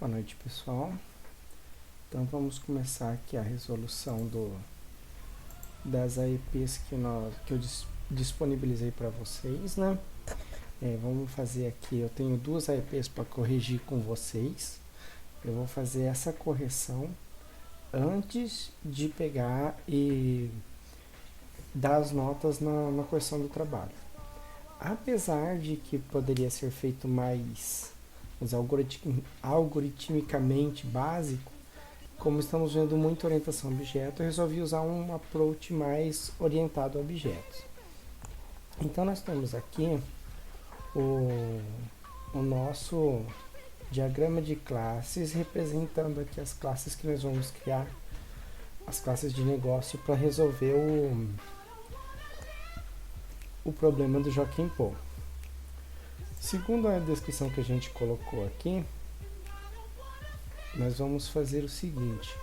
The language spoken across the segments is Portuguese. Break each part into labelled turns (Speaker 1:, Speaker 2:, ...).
Speaker 1: Boa noite, pessoal. Então vamos começar aqui a resolução das AEPs que eu disponibilizei para vocês, né? Vamos fazer aqui, eu tenho duas AEPs para corrigir com vocês. Eu vou fazer essa correção antes de pegar e dar as notas na correção do trabalho. Apesar de que poderia ser feito mais algoritmicamente básico, como estamos vendo muita orientação a objeto, eu resolvi usar um approach mais orientado a objetos. Então nós temos aqui o nosso diagrama de classes, representando aqui as classes que nós vamos criar, as classes de negócio, para resolver o problema do Joaquim Pô. Segundo a descrição que a gente colocou aqui, nós vamos fazer o seguinte: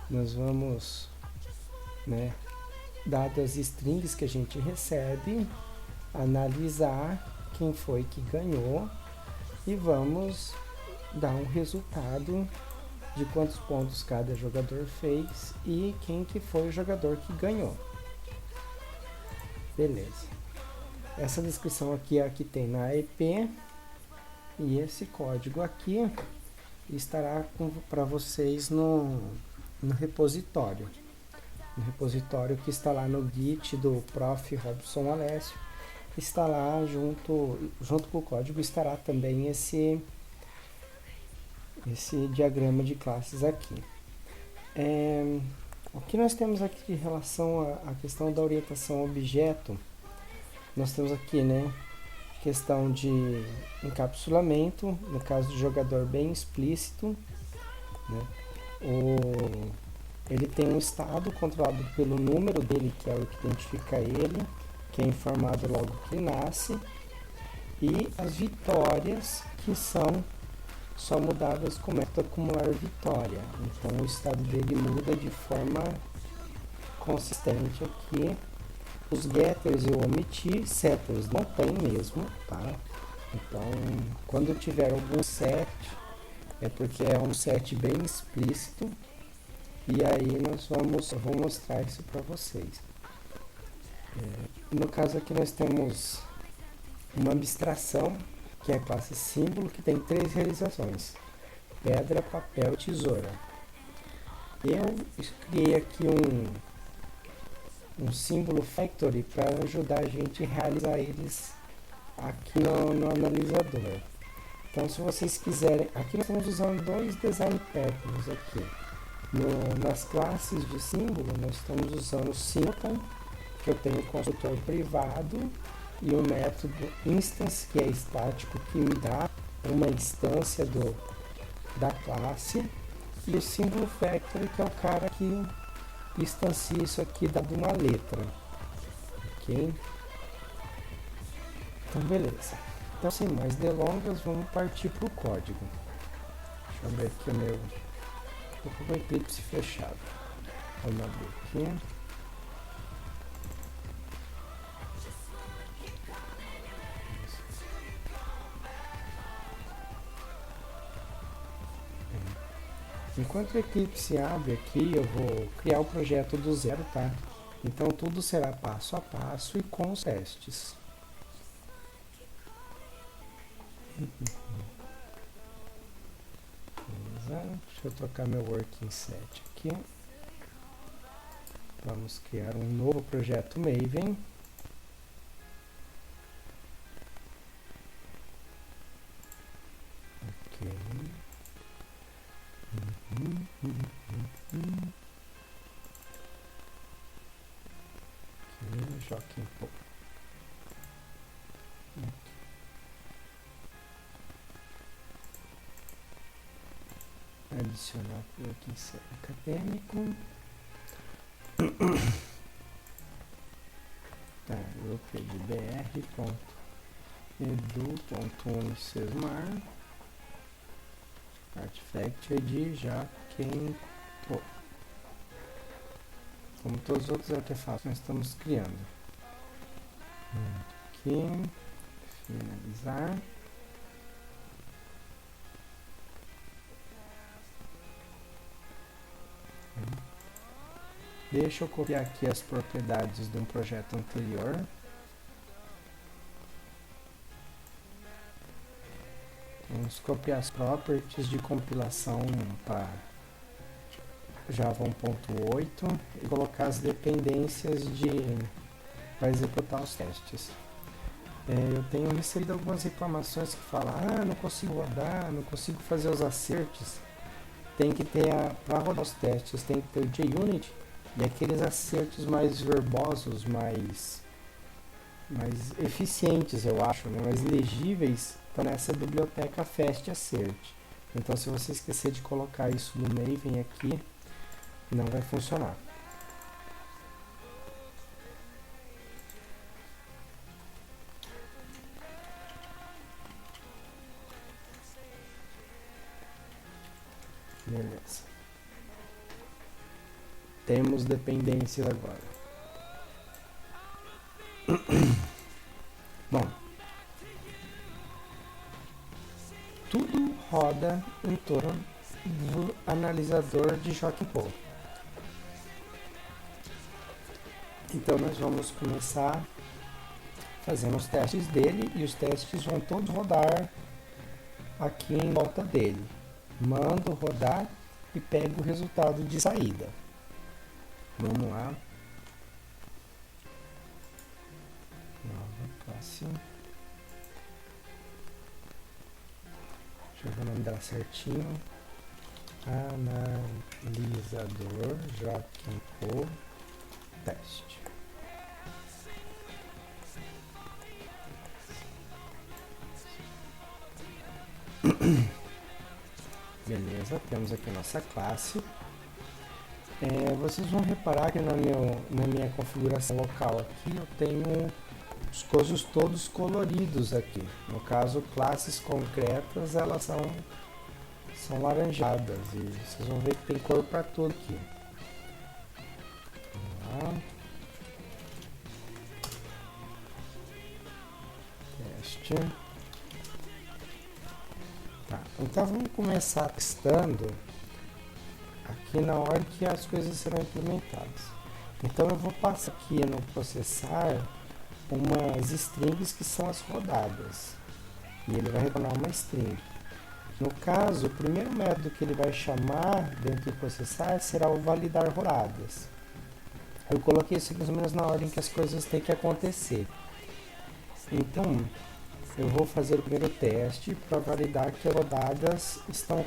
Speaker 1: nós vamos, dadas as strings que a gente recebe, analisar quem foi que ganhou e vamos dar um resultado de quantos pontos cada jogador fez e quem que foi o jogador que ganhou. Beleza. Essa descrição aqui é a que tem na AEP, e esse código aqui estará para vocês no repositório. No repositório que está lá no Git do Prof. Robson Alessio. Está lá junto com o código, estará também esse diagrama de classes aqui. O que nós temos aqui em relação à questão da orientação a objeto, nós temos aqui, questão de encapsulamento, no caso do jogador bem explícito, ele tem um estado controlado pelo número dele, que é o que identifica ele, que é informado logo que ele nasce, e as vitórias, que são só mudadas com o método acumular vitória. Então o estado dele muda de forma consistente aqui. Os getters eu omiti, setters não tem mesmo, tá? Então, quando tiver algum set, é porque é um set bem explícito, e aí eu vou mostrar isso para vocês. No caso aqui nós temos uma abstração, que é a classe símbolo, que tem 3 realizações: pedra, papel e tesoura. Eu criei aqui um símbolo factory para ajudar a gente a realizar eles aqui no analisador. Então, se vocês quiserem, aqui nós estamos usando 2 design patterns aqui. Nas classes de símbolo, nós estamos usando o Singleton, que eu tenho o construtor privado, e o método instance, que é estático, que me dá uma instância da classe, e o símbolo factory, que é o cara que instancia isso aqui dado uma letra. Ok? Então, beleza. Então, sem mais delongas, vamos partir para o código. Deixa eu ver aqui o meu... Estou com o Eclipse fechado. Vamos abrir aqui. Enquanto o Eclipse abre aqui, eu vou criar o projeto do zero, tá? Então tudo será passo a passo e com os testes. Deixa eu trocar meu working set aqui. Vamos criar um novo projeto Maven. Ok. Joaquim Pô. Adicionar o working set acadêmico. Tá, eu pedi br.edu.unicesumar artifact ID Joaquim Pô. Como todos os outros artefatos nós estamos criando. Aqui, finalizar. Deixa eu copiar aqui as propriedades de um projeto anterior. Vamos copiar as properties de compilação para Java 1.8 e colocar as dependências para executar os testes. Eu tenho recebido algumas reclamações que falam: não consigo rodar, não consigo fazer os acertos. Tem que ter, para rodar os testes, tem que ter o JUnit e aqueles acertos mais verbosos, mais eficientes, eu acho, né? Mais legíveis, estão nessa biblioteca FastAssert. Então, se você esquecer de colocar isso no Maven aqui, não vai funcionar. Beleza. Temos dependências agora. Bom, tudo roda em torno do analisador de Joaquim Pô. Então nós vamos começar fazendo os testes dele e os testes vão todos rodar aqui em volta dele. Mando rodar e pego o resultado de saída. Vamos lá. Nova classe. Deixa eu ver o nome dela certinho. Analisador Joaquim Pô teste. Beleza, temos aqui nossa classe. Vocês vão reparar que na minha configuração local aqui eu tenho os coisas todos coloridos aqui. No caso, classes concretas, elas são laranjadas e vocês vão ver que tem cor para tudo aqui. Vamos lá. Teste. Tá, então vamos começar testando aqui na hora que as coisas serão implementadas. Então eu vou passar aqui no processar umas strings que são as rodadas e ele vai retornar uma string. No caso, o primeiro método que ele vai chamar dentro do processar será o validar rodadas. Eu coloquei isso mais ou menos na ordem que as coisas têm que acontecer. Então, eu vou fazer o primeiro teste para validar que as rodadas estão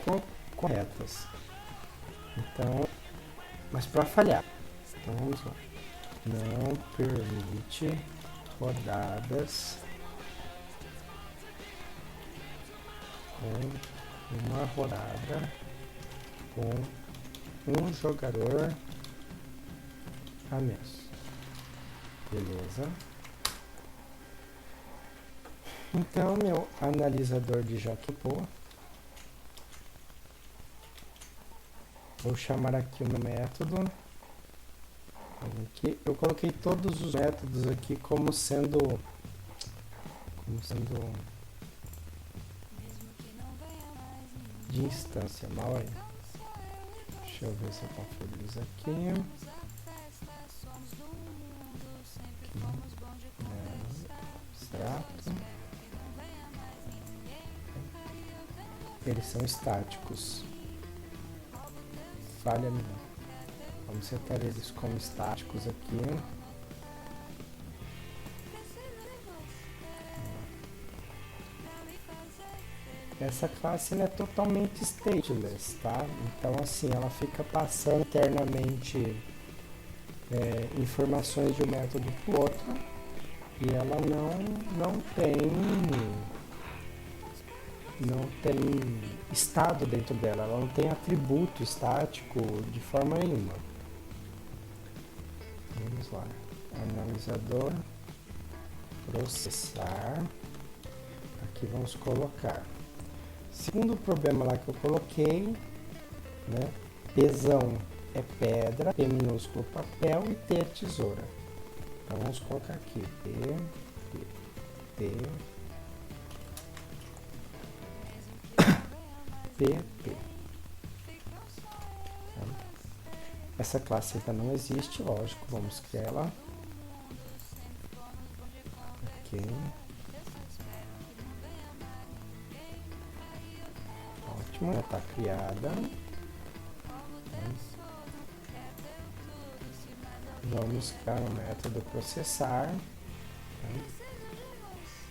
Speaker 1: corretas. Então, mas para falhar. Então vamos lá. Não permite rodadas com uma rodada com um jogador a menos. Beleza. Então, meu analisador de Joaquim Pô, vou chamar aqui o meu método. Aqui, eu coloquei todos os métodos aqui como sendo de instância. Mal aí. Deixa eu ver se eu confiro isso aqui. Abstrato. Eles são estáticos. Falha nenhuma. Vamos setar eles como estáticos aqui. Essa classe é totalmente stateless, tá? Então assim, ela fica passando internamente informações de um método para o outro e ela não tem estado dentro dela, ela não tem atributo estático de forma nenhuma. Vamos lá, analisador, processar, aqui vamos colocar. Segundo problema lá que eu coloquei, né, Pzão é pedra, P minúsculo papel e T é tesoura. Então vamos colocar aqui, P, Essa classe ainda não existe, lógico, vamos criar ela. Ok. Ótimo, já está criada. Vamos criar o método processar.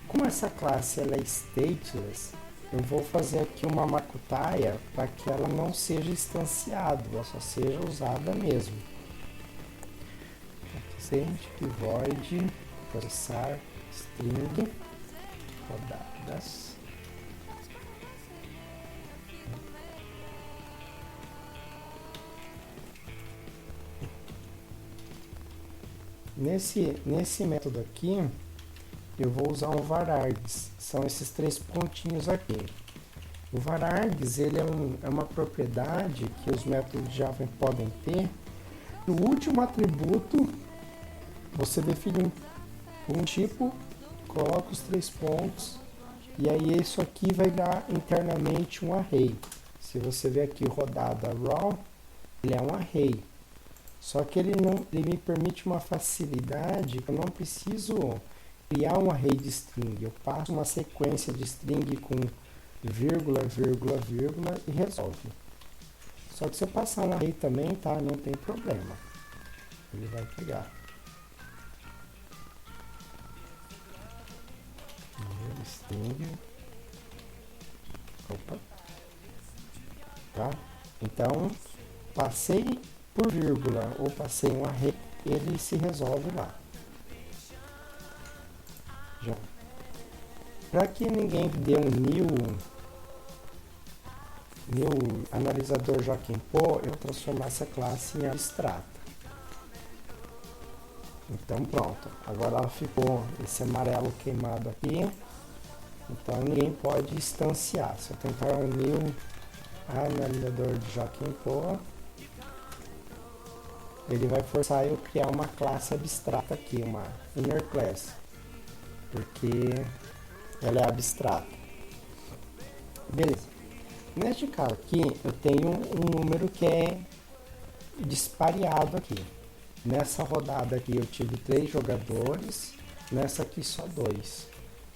Speaker 1: Como essa classe ela é stateless, eu vou fazer aqui uma macutaia para que ela não seja instanciada, ela só seja usada mesmo. State void processar string rodadas. Nesse método aqui, eu vou usar um varargs, são esses 3 pontinhos aqui. O varargs ele é uma propriedade que os métodos de Java podem ter. E o último atributo, você define um tipo, coloca os 3 pontos, e aí isso aqui vai dar internamente um array. Se você ver aqui rodada raw, ele é um array. Só que ele me permite uma facilidade que eu não preciso criar um array de string. Eu passo uma sequência de string com vírgula, vírgula, vírgula e resolve. Só que se eu passar um array também, tá? Não tem problema. Ele vai pegar. String. Opa. Tá? Então, passei por vírgula ou passei um array, ele se resolve lá. Para que ninguém dê um new analisador Joaquim-Pô, eu transformar essa classe em abstrata. Então pronto, agora ela ficou esse amarelo queimado aqui, então ninguém pode instanciar. Se eu tentar um new analisador de Joaquim-Pô, ele vai forçar eu criar uma classe abstrata aqui, uma inner class, porque ela é abstrata. Beleza. Neste caso aqui, eu tenho um número que é dispareado aqui. Nessa rodada aqui eu tive 3 jogadores, nessa aqui só 2.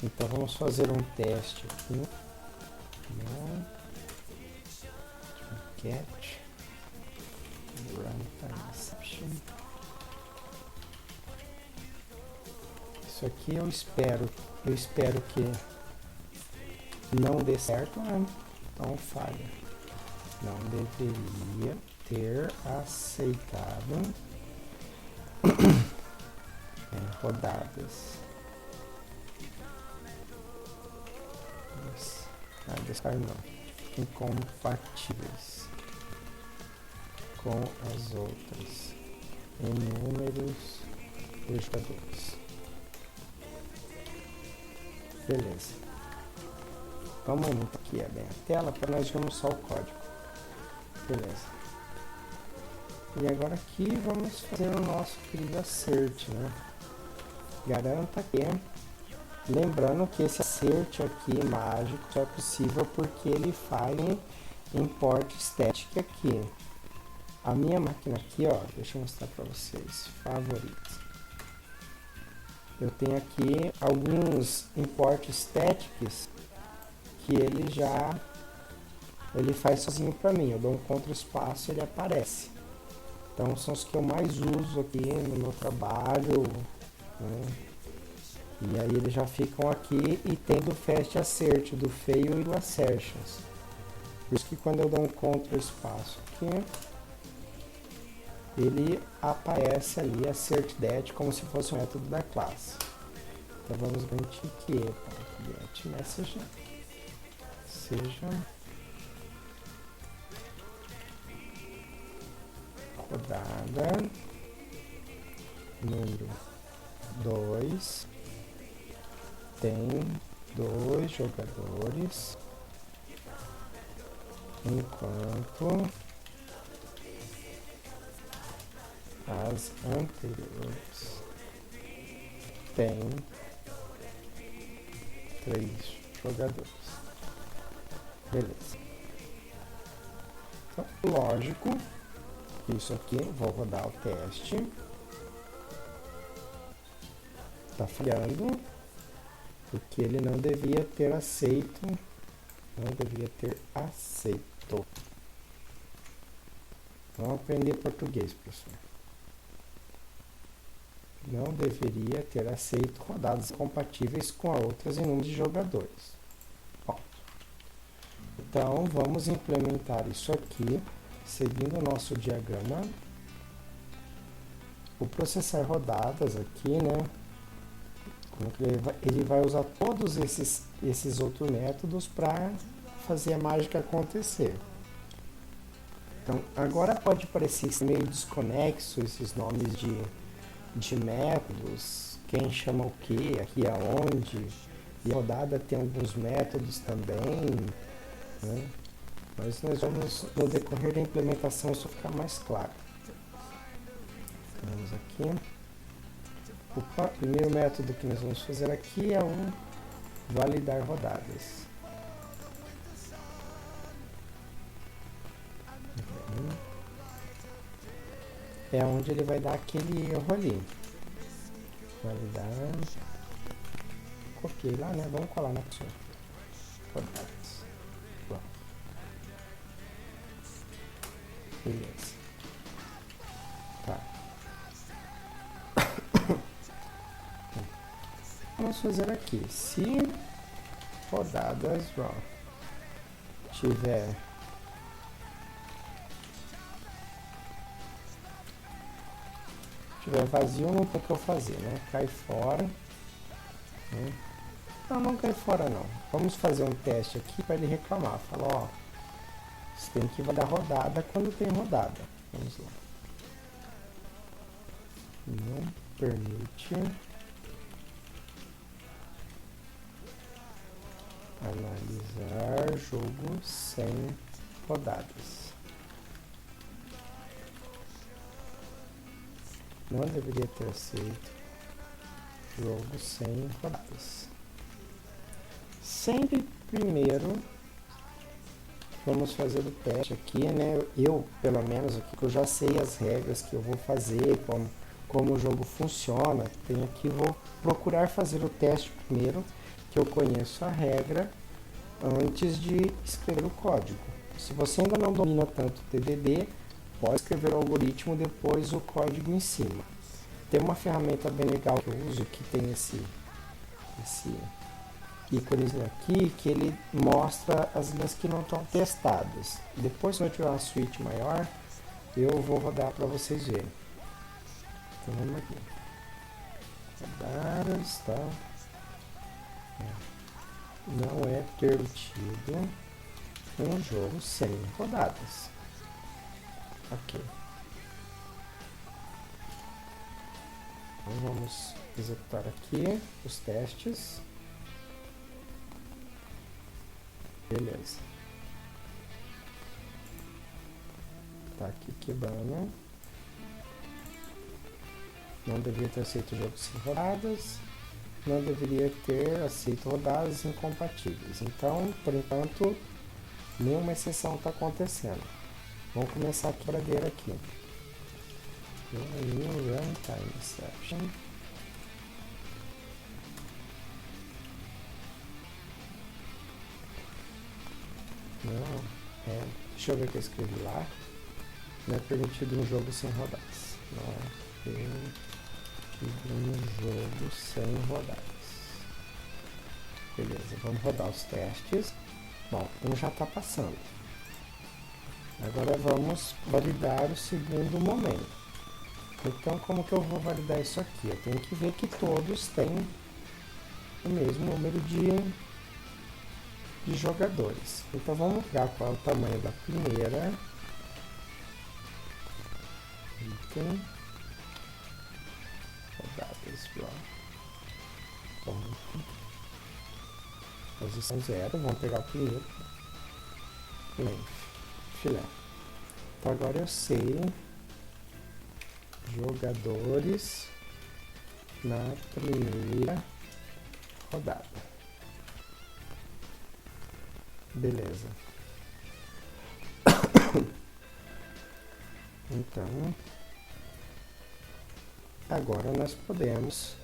Speaker 1: Então vamos fazer um teste aqui. Cat runtime exception. Isso aqui eu espero que não dê certo, né? Então falha. Não deveria ter aceitado rodadas. Descarga não. Incompatíveis com as outras em números de jogadores. Beleza. Vamos aumentar aqui bem a tela para nós vermos só o código. Beleza. E agora aqui vamos fazer o nosso querido assert, né? Garanta que, lembrando que esse assert aqui mágico só é possível porque ele faz um import static aqui. A minha máquina aqui, ó, deixa eu mostrar para vocês, favoritos. Eu tenho aqui alguns import statics que ele faz sozinho para mim. Eu dou um Ctrl espaço e ele aparece. Então são os que eu mais uso aqui no meu trabalho, né? E aí eles já ficam aqui e tem do fast assert, do fail e do assertions. Por isso que quando eu dou um Ctrl espaço aqui, ele aparece ali assert that como se fosse um método da classe. Então vamos garantir que get message seja rodada número 2 tem 2 jogadores enquanto as anteriores tem 3 jogadores. Beleza. Então, lógico Isso aqui, vou rodar o teste. Tá falhando, porque ele não devia ter aceito. Não devia ter aceito. Vamos aprender português, professor. Não deveria ter aceito rodadas compatíveis com outras em número de jogadores. Bom, então, vamos implementar isso aqui, seguindo o nosso diagrama. O processar rodadas aqui, né? Ele vai usar todos esses outros métodos para fazer a mágica acontecer. Então, agora pode parecer meio desconexo esses nomes de métodos, quem chama o que, aqui aonde, e a rodada tem alguns métodos também, né? Mas nós vamos, no decorrer da implementação, isso ficar mais claro. Vamos aqui. O primeiro método que nós vamos fazer aqui é o validar rodadas. É onde ele vai dar aquele erro ali. Validar. Copiei lá, né? Vamos colar na pessoa. Rodadas. Pronto. Beleza. Tá. Vamos fazer aqui. Se rodadas raw tiver vazio, não tem o que eu fazer, né? Cai fora. Né? Não cai fora não. Vamos fazer um teste aqui para ele reclamar. Fala, ó, você tem que dar rodada quando tem rodada. Vamos lá. Não permite analisar jogo sem rodadas. Não deveria ter aceito jogo sem rodadas. Sempre primeiro vamos fazer o teste aqui, né? Eu, pelo menos, aqui que eu já sei as regras que eu vou fazer, como o jogo funciona. Tenho aqui, vou procurar fazer o teste primeiro, que eu conheço a regra, antes de escrever o código. Se você ainda não domina tanto o TDD, pode escrever o algoritmo, depois o código em cima. Tem uma ferramenta bem legal que eu uso, que tem esse íconezinho aqui, que ele mostra as linhas que não estão testadas. Depois, quando eu tiver uma suíte maior, eu vou rodar para vocês verem. Então, vamos aqui. Rodadas, tá? Não é permitido um jogo sem rodadas. Ok. Então vamos executar aqui os testes. Beleza. Tá aqui quebrando. Não deveria ter aceito o jogo sem rodadas. Não deveria ter aceito rodadas incompatíveis. Então, por enquanto, nenhuma exceção está acontecendo. Vamos começar a quebradeira aqui. New runtime exception. Não, deixa eu ver o que eu escrevi lá. Não é permitido um jogo sem rodadas. Não é permitido um jogo sem rodadas. Beleza, vamos rodar os testes. Bom, um já está passando. Agora vamos validar o segundo momento. Então, como que eu vou validar isso aqui? Eu tenho que ver que todos têm o mesmo número de jogadores. Então, vamos pegar qual é o tamanho da primeira. Item. Rodadas raw. Ponto. Posição 0. Vamos pegar o primeiro. Length. Filé. Então, agora eu sei jogadores na primeira rodada. Beleza. Então, agora nós podemos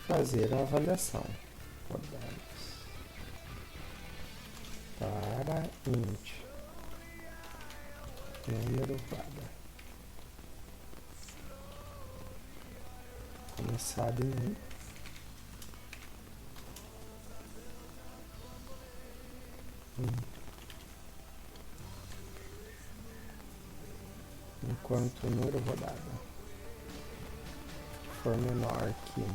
Speaker 1: fazer a avaliação. Rodadas para int número rodada. Começar em 1. Enquanto o número rodada for menor que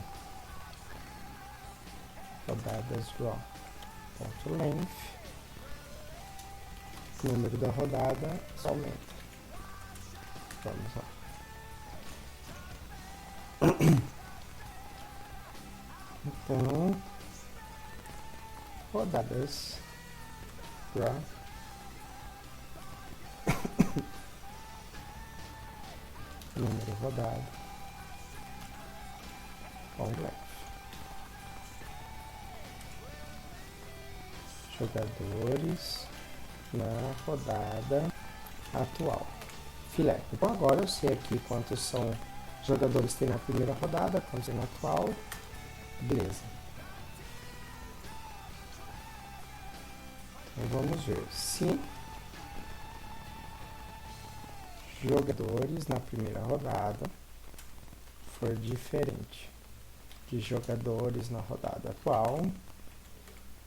Speaker 1: rodadas raw.length, o número da rodada aumenta. Vamos lá. Então, rodadas raw número rodado on length. Jogadores na rodada atual. Filé. Então agora eu sei aqui quantos são jogadores tem na primeira rodada, quantos tem na atual. Beleza. Então vamos ver se jogadores na primeira rodada for diferente de jogadores na rodada atual.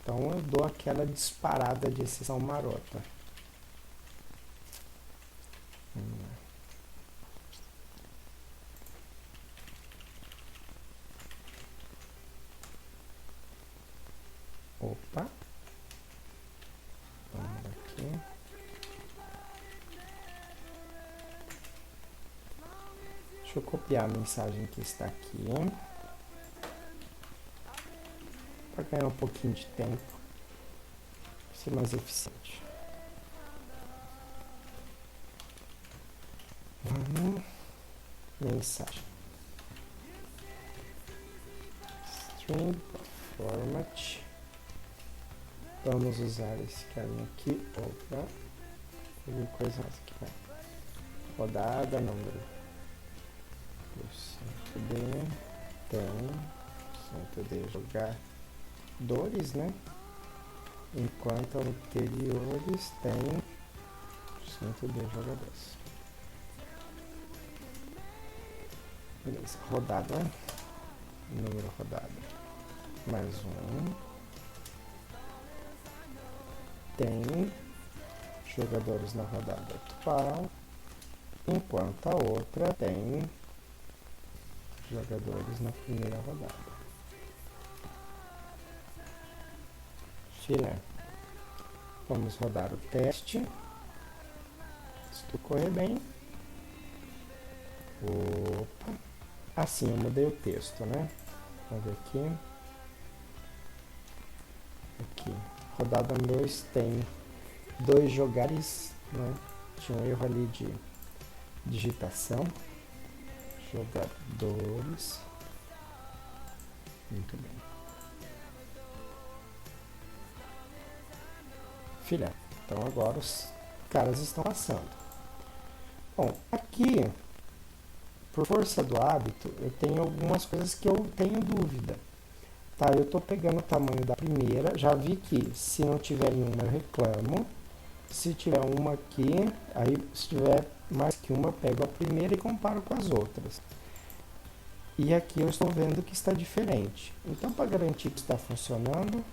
Speaker 1: Então eu dou aquela disparada de exceção marota. Opa. Vamos aqui. Deixa eu copiar a mensagem que está aqui. Para ganhar um pouquinho de tempo. Ser mais eficiente. Vamos. Mensagem. String format. Vamos usar esse carinha aqui. Opa. Tem coisa mais aqui. Né? Rodada, número. %D. Tem. %D jogadores, né? Enquanto anteriores tem %D jogadores. Beleza. Rodada. Número rodada. Mais um. Tem jogadores na rodada atual, enquanto a outra tem jogadores na primeira rodada. Filé. Vamos rodar o teste. Se tudo correr bem. Opa. Assim, eu mudei o texto, né? Vamos ver aqui. Aqui. Rodada 2 tem 2 jogares, né? Tinha um erro ali de digitação. Jogadores. Muito bem. Filha. Então agora os caras estão passando. Bom, aqui, por força do hábito, eu tenho algumas coisas que eu tenho dúvida. Tá, eu tô pegando o tamanho da primeira, já vi que se não tiver nenhuma eu reclamo. Se tiver uma aqui, aí se tiver mais que uma eu pego a primeira e comparo com as outras. E aqui eu estou vendo que está diferente. Então, para garantir que está funcionando,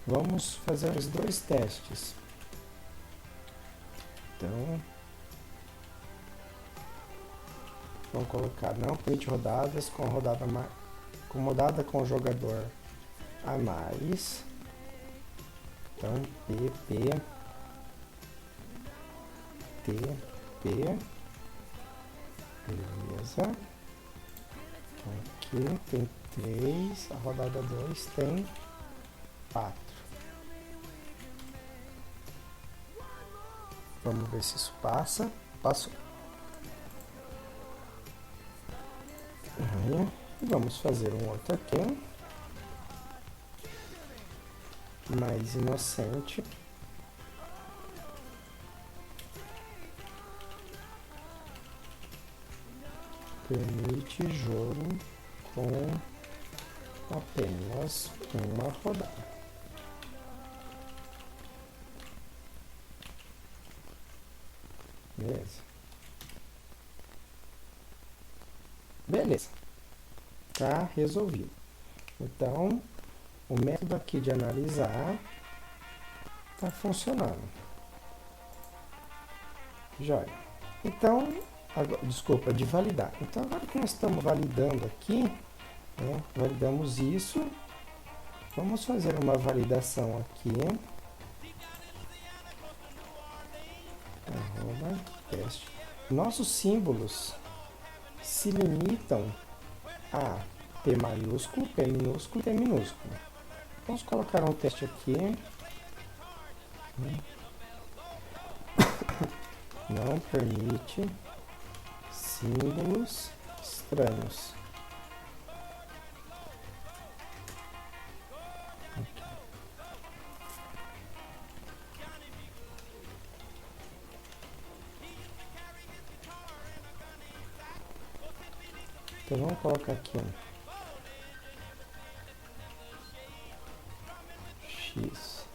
Speaker 1: vamos fazer os 2 testes. Então, vamos colocar não permite rodadas com rodada com jogador a mais. Então, PP, TP, beleza. Então, aqui tem 3, a rodada 2 tem 4. Vamos ver se isso passa. Passou. Aí, vamos fazer um outro aqui. Mais inocente. permite jogo com apenas uma rodada. Beleza. Tá resolvido. Então, o método aqui de analisar está funcionando. Joia. Então, agora, desculpa, de validar. Então, agora que nós estamos validando aqui, né, validamos isso, vamos fazer uma validação aqui. Arroba, teste. Nossos símbolos se limitam a P maiúsculo, P minúsculo e T minúsculo. Vamos colocar um teste aqui. Não permite símbolos estranhos. Então vamos colocar aqui um X.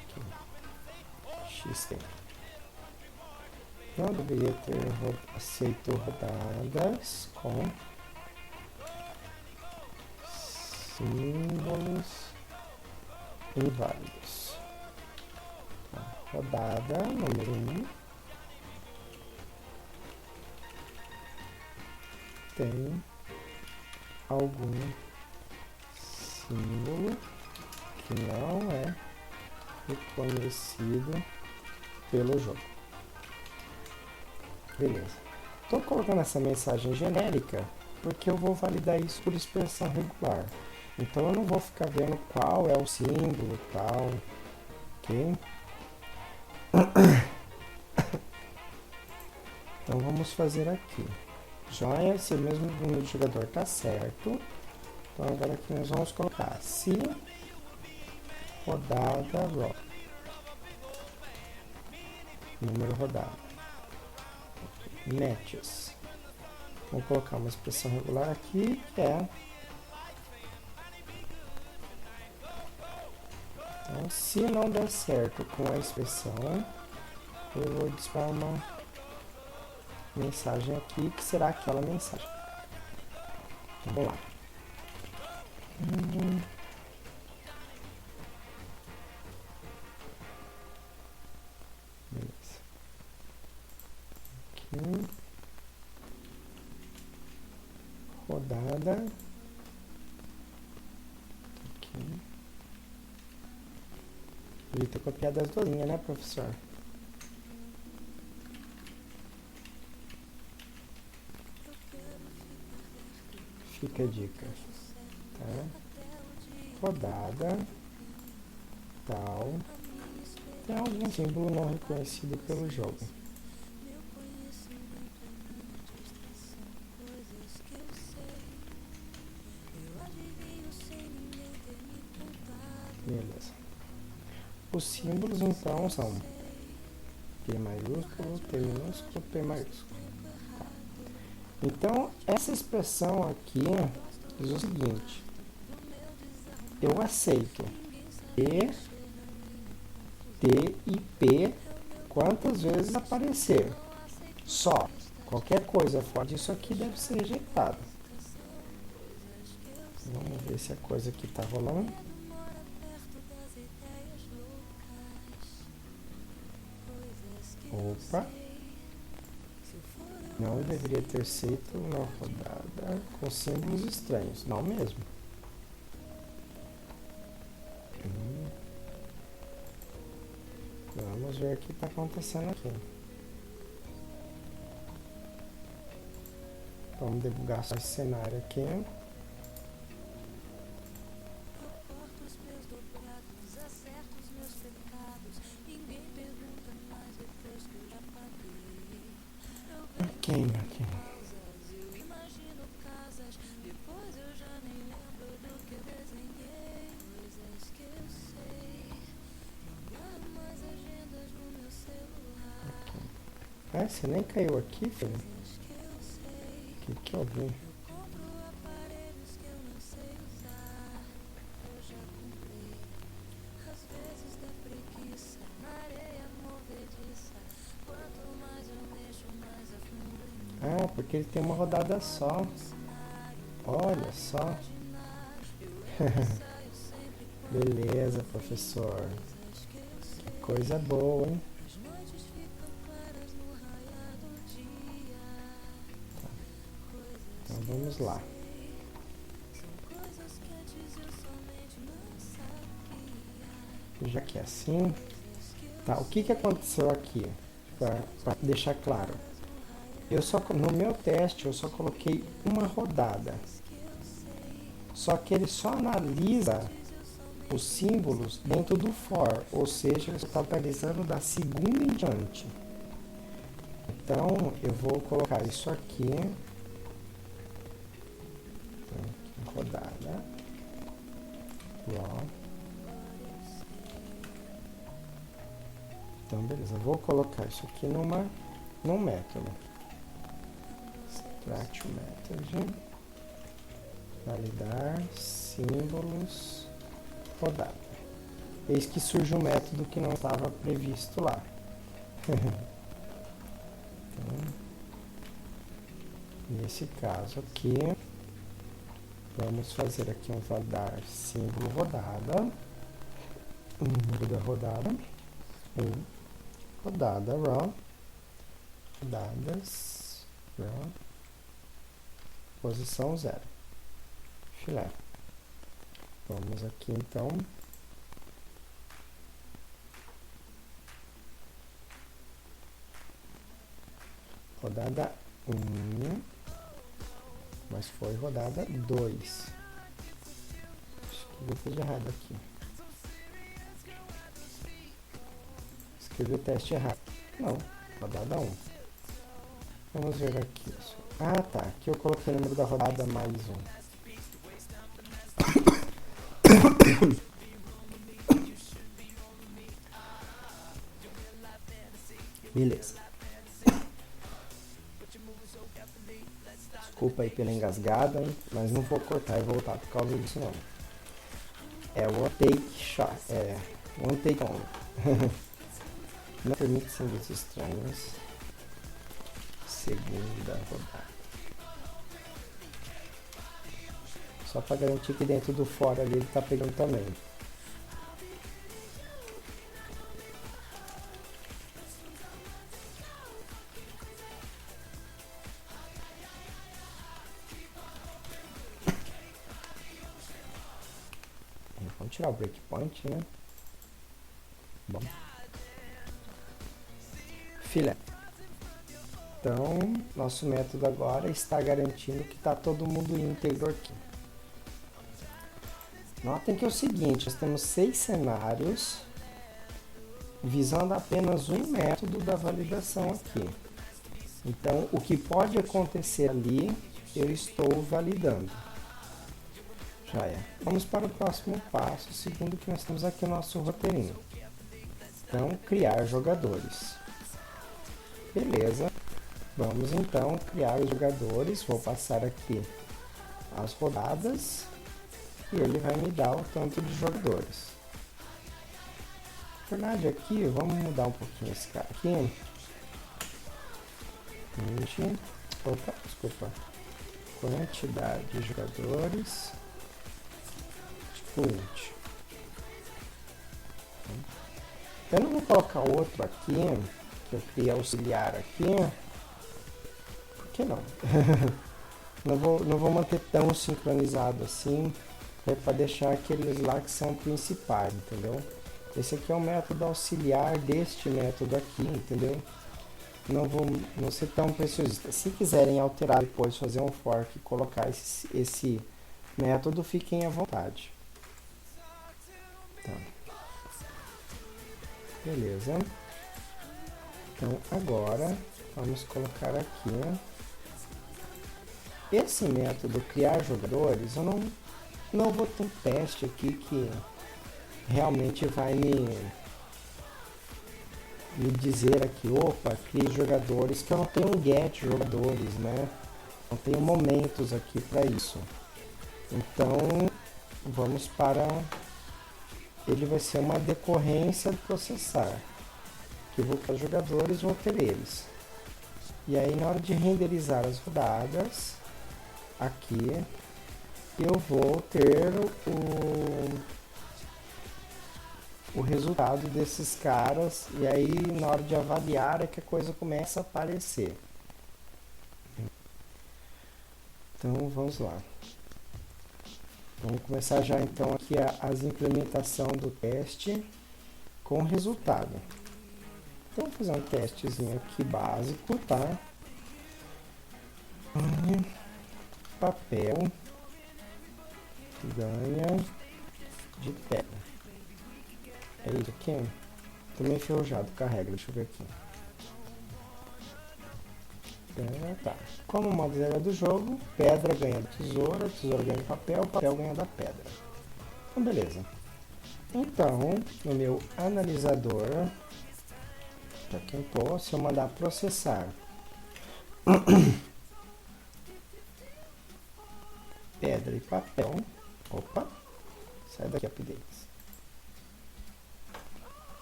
Speaker 1: Aqui. X tem. Não deveria ter aceito rodadas com símbolos inválidos. Rodada número 1. Tem algum símbolo que não é reconhecido pelo jogo. Beleza. Estou colocando essa mensagem genérica porque eu vou validar isso por expressão regular. Então eu não vou ficar vendo qual é o símbolo tal, ok? Então vamos fazer aqui. Joia, se mesmo número de jogador está certo. Então agora aqui nós vamos colocar se rodada roll. Número rodada. Matches. Vou colocar uma expressão regular aqui que é. Então, se não der certo com a expressão, eu vou disparar uma mensagem aqui, que será aquela mensagem. Vamos lá. Beleza. Aqui. Rodada. Aqui. Evita copiar das duas linhas, né, professor? Fica a dica, tá? Rodada, tal, tem algum símbolo não reconhecido pelo jogo. Beleza. Os símbolos então são P maiúsculo, P minúsculo, P maiúsculo. Então, essa expressão aqui diz o seguinte: eu aceito E, T e P quantas vezes aparecer. Só. Qualquer coisa fora disso aqui deve ser rejeitado. Vamos ver se a coisa aqui está rolando. Opa. Não deveria ter feito uma rodada com símbolos estranhos. Não mesmo. Vamos ver o que está acontecendo aqui. Vamos debugar só esse cenário aqui. Aqui. Ah, você nem caiu aqui, filho? Que eu vi? Ah, porque ele tem uma rodada só. Olha só. Beleza, professor. Que coisa boa, hein? Então vamos lá. Já que é assim, tá? O que aconteceu aqui? Para deixar claro. No meu teste eu só coloquei uma rodada. Só que ele só analisa os símbolos dentro do for, ou seja, ele está analisando da segunda em diante. Então eu vou colocar isso aqui, rodada, então beleza, eu vou colocar isso aqui num método, extract method, validar símbolos rodada. Eis que surge um método que não estava previsto lá. Então, nesse caso aqui, vamos fazer aqui um validar símbolo rodada, número da rodada, rodada raw, rodadas raw, posição 0, filé. Vamos aqui então rodada 1, mas foi rodada 2. Acho que eu fiz errado aqui. Escrevi o teste errado. Não, rodada 1. Vamos ver aqui. Ah, tá. Aqui eu coloquei o número da rodada mais 1. Beleza. Desculpa aí pela engasgada, hein? Mas não vou cortar e voltar por causa disso não. É one take shot, one take only. Não permite símbolos estranhos. Segunda rodada. Só para garantir que dentro do fora ali ele está pegando também. Vamos tirar o breakpoint, né? Bom. Filé. Então, nosso método agora está garantindo que está todo mundo íntegro aqui. Notem que é o seguinte, nós temos 6 cenários visando apenas um método da validação aqui. Então, o que pode acontecer ali, eu estou validando. Já é. Vamos para o próximo passo, segundo que nós temos aqui no nosso roteirinho. Então, criar jogadores. Beleza. Vamos então criar os jogadores. Vou passar aqui as rodadas e ele vai me dar o tanto de jogadores. Na verdade, aqui, vamos mudar um pouquinho esse cara aqui. Opa, desculpa. Quantidade de jogadores. 20. Eu não vou colocar outro aqui, que eu queria auxiliar aqui. Por que não? não vou manter tão sincronizado assim, para deixar aqueles lá que são principais, entendeu? Esse aqui é o método auxiliar deste método aqui, entendeu? Não ser tão preciosista. Se quiserem alterar depois, fazer um fork e colocar esse método, fiquem à vontade. Tá. Beleza. Então agora vamos colocar aqui esse método criar jogadores. Eu não vou ter um teste aqui que realmente vai me dizer aqui, opa, crie jogadores, que eu não tenho um get jogadores, né? Não tenho momentos aqui para isso. Então, vamos para... Ele vai ser uma decorrência do processar. Que eu vou para jogadores, vou ter eles. E aí, na hora de renderizar as rodadas, aqui, eu vou ter o resultado desses caras. E aí, na hora de avaliar, é que a coisa começa a aparecer. Então, vamos lá. Vamos começar já, então, aqui as implementação do teste com resultado. Então, vou fazer um testezinho aqui básico, tá? Papel ganha de pedra. É isso aqui? Tô meio enferrujado, carrega, deixa eu ver aqui. Tá. Como modo regra do jogo, pedra ganha da tesoura, tesoura ganha papel, papel ganha da pedra. Então, beleza. Então, no meu analisador, para quem se eu mandar processar pedra e papel, opa, sai daqui updates.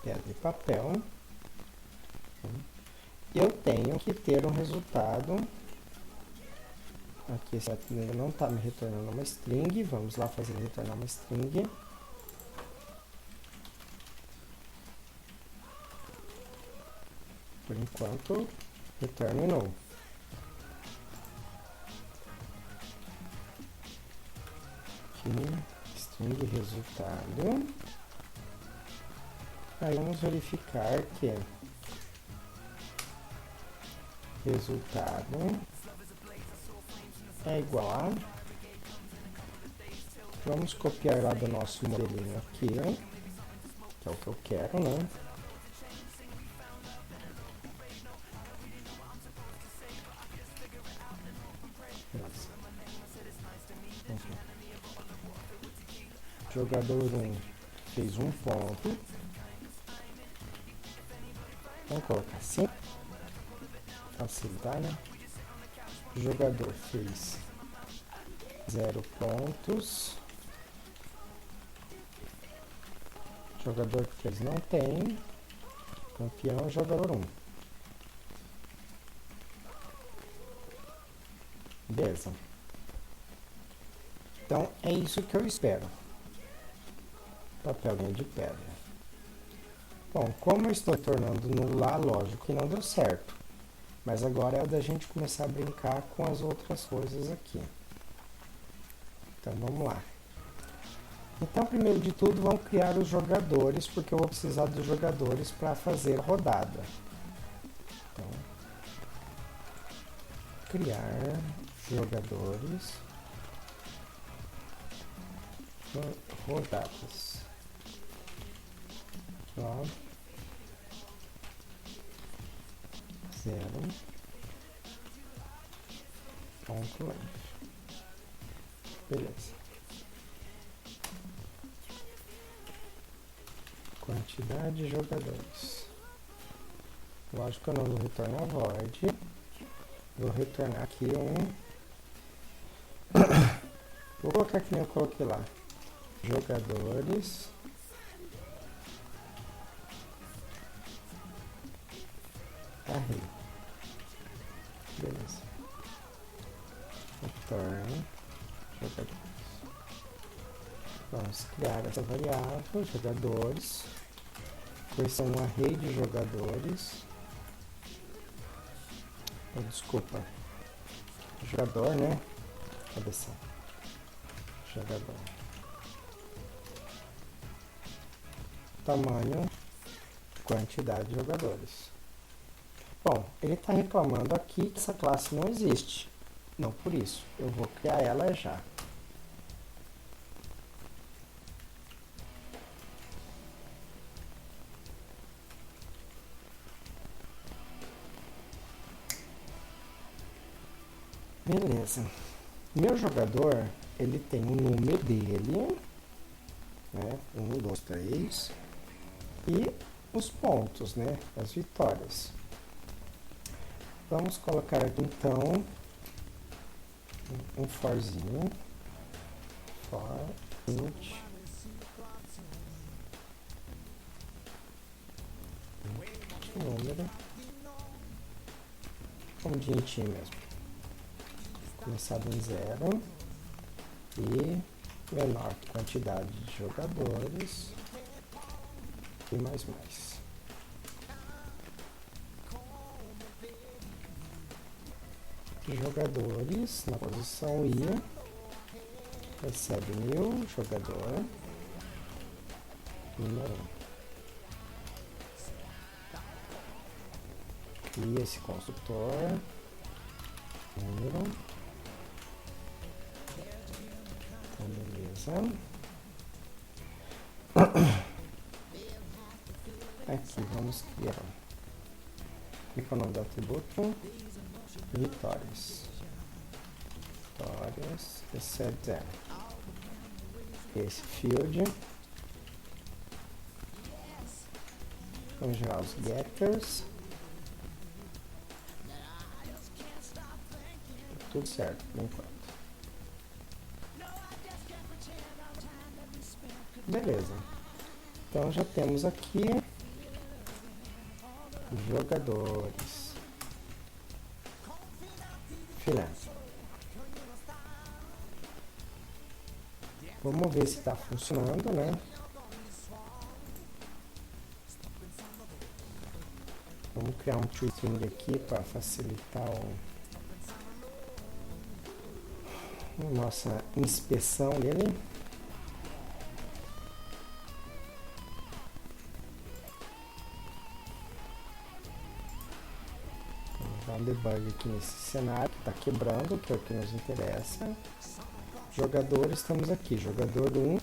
Speaker 1: Pedra e papel, eu tenho que ter um resultado. Aqui esse ainda não está me retornando uma string, vamos lá fazer retornar uma string. Por enquanto, return no. Aqui, string resultado. Aí vamos verificar que resultado é igual a... Vamos copiar lá do nosso modelinho aqui, que é o que eu quero, né? Jogador 1 fez um ponto. Vamos colocar assim, facilitar, né? O jogador fez 0 pontos. O jogador que fez não tem. Campeão, jogador 1. Beleza. Então, é isso que eu espero. Papelinho de pedra. Bom, como eu estou tornando no lá, lógico que não deu certo. Mas agora é da gente começar a brincar com as outras coisas aqui. Então, vamos lá. Então, primeiro de tudo, vamos criar os jogadores, porque eu vou precisar dos jogadores para fazer a rodada. Então, criar jogadores, rodadas. Ó, 0 ponto f. Beleza. Quantidade de jogadores. Lógico que eu não vou retornar void. Vou retornar aqui vou colocar que nem eu coloquei lá. Jogadores. Array. Beleza. Return jogadores. Vamos criar essa variável, jogadores. Vai ser um array de jogadores. Desculpa. Jogador, né? Cabeça. Jogador. Tamanho. Quantidade de jogadores. Bom, ele está reclamando aqui que essa classe não existe. Não por isso. Eu vou criar ela já. Beleza. Meu jogador, ele tem o número dele, né? 1, 2, 3. E os pontos, né? As vitórias. Vamos colocar aqui então um forzinho. For int número. Como de int mesmo. Começado em 0 e menor quantidade de jogadores e mais. Jogadores na posição I recebe 1000 jogador número 1 e esse construtor número. Então, beleza. Aqui vamos criar o nome do atributo vitórias. Vitórias recebe 0. Esse field. Vamos gerar os getters. Tudo certo por enquanto. Beleza. Então já temos aqui jogadores. Filé. Vamos ver se está funcionando, né? Vamos criar um toString aqui para facilitar a nossa inspeção dele. Vamos dar um debug aqui nesse cenário que está quebrando, que é o que nos interessa. Jogadores, estamos aqui. Jogador 1,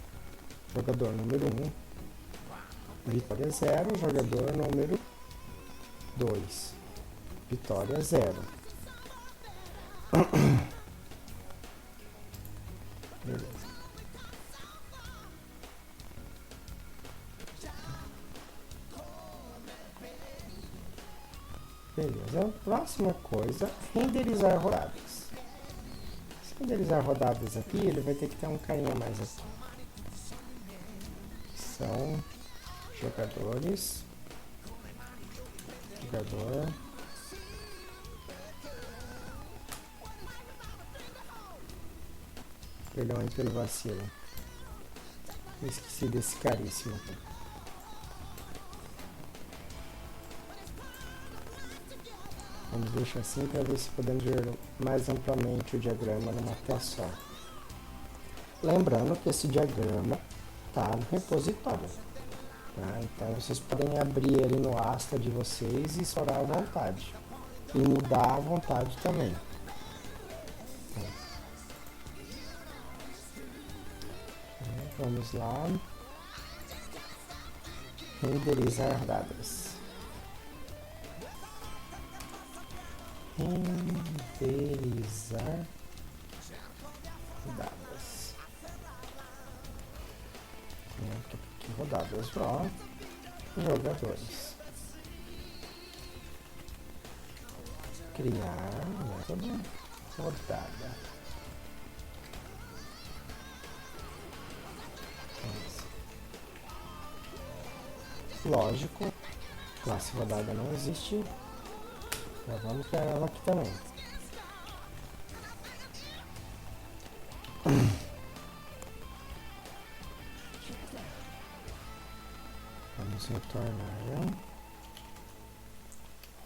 Speaker 1: jogador número 1, vitória 0, jogador número 2, vitória 0. Beleza. Beleza. Próxima coisa, renderizar rodadas. Se renderizar rodadas aqui, ele vai ter que ter um carinha mais aqui. São jogadores. Jogador. Perdão aí pelo vacilo. Esqueci desse caríssimo. Vamos deixar assim para ver se podemos ver mais amplamente o diagrama numa tela só. Lembrando que esse diagrama está no repositório. Tá? Então vocês podem abrir ele no Asta de vocês e explorar à vontade. E mudar à vontade também. Vamos lá. Renderizar dados. Renderizar dados. Aqui, rodadas raw. Jogadores. Criar método rodada. Lógico, classe rodada não existe. Já vamos criar ela aqui também. Vamos retornar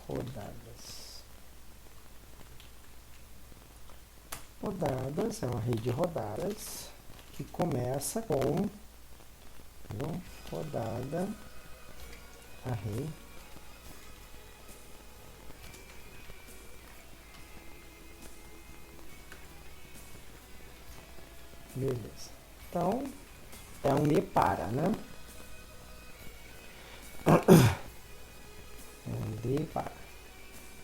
Speaker 1: rodadas. Rodadas é uma rede de rodadas que começa com rodada array. Beleza. Então, é um me para, né? É um de para.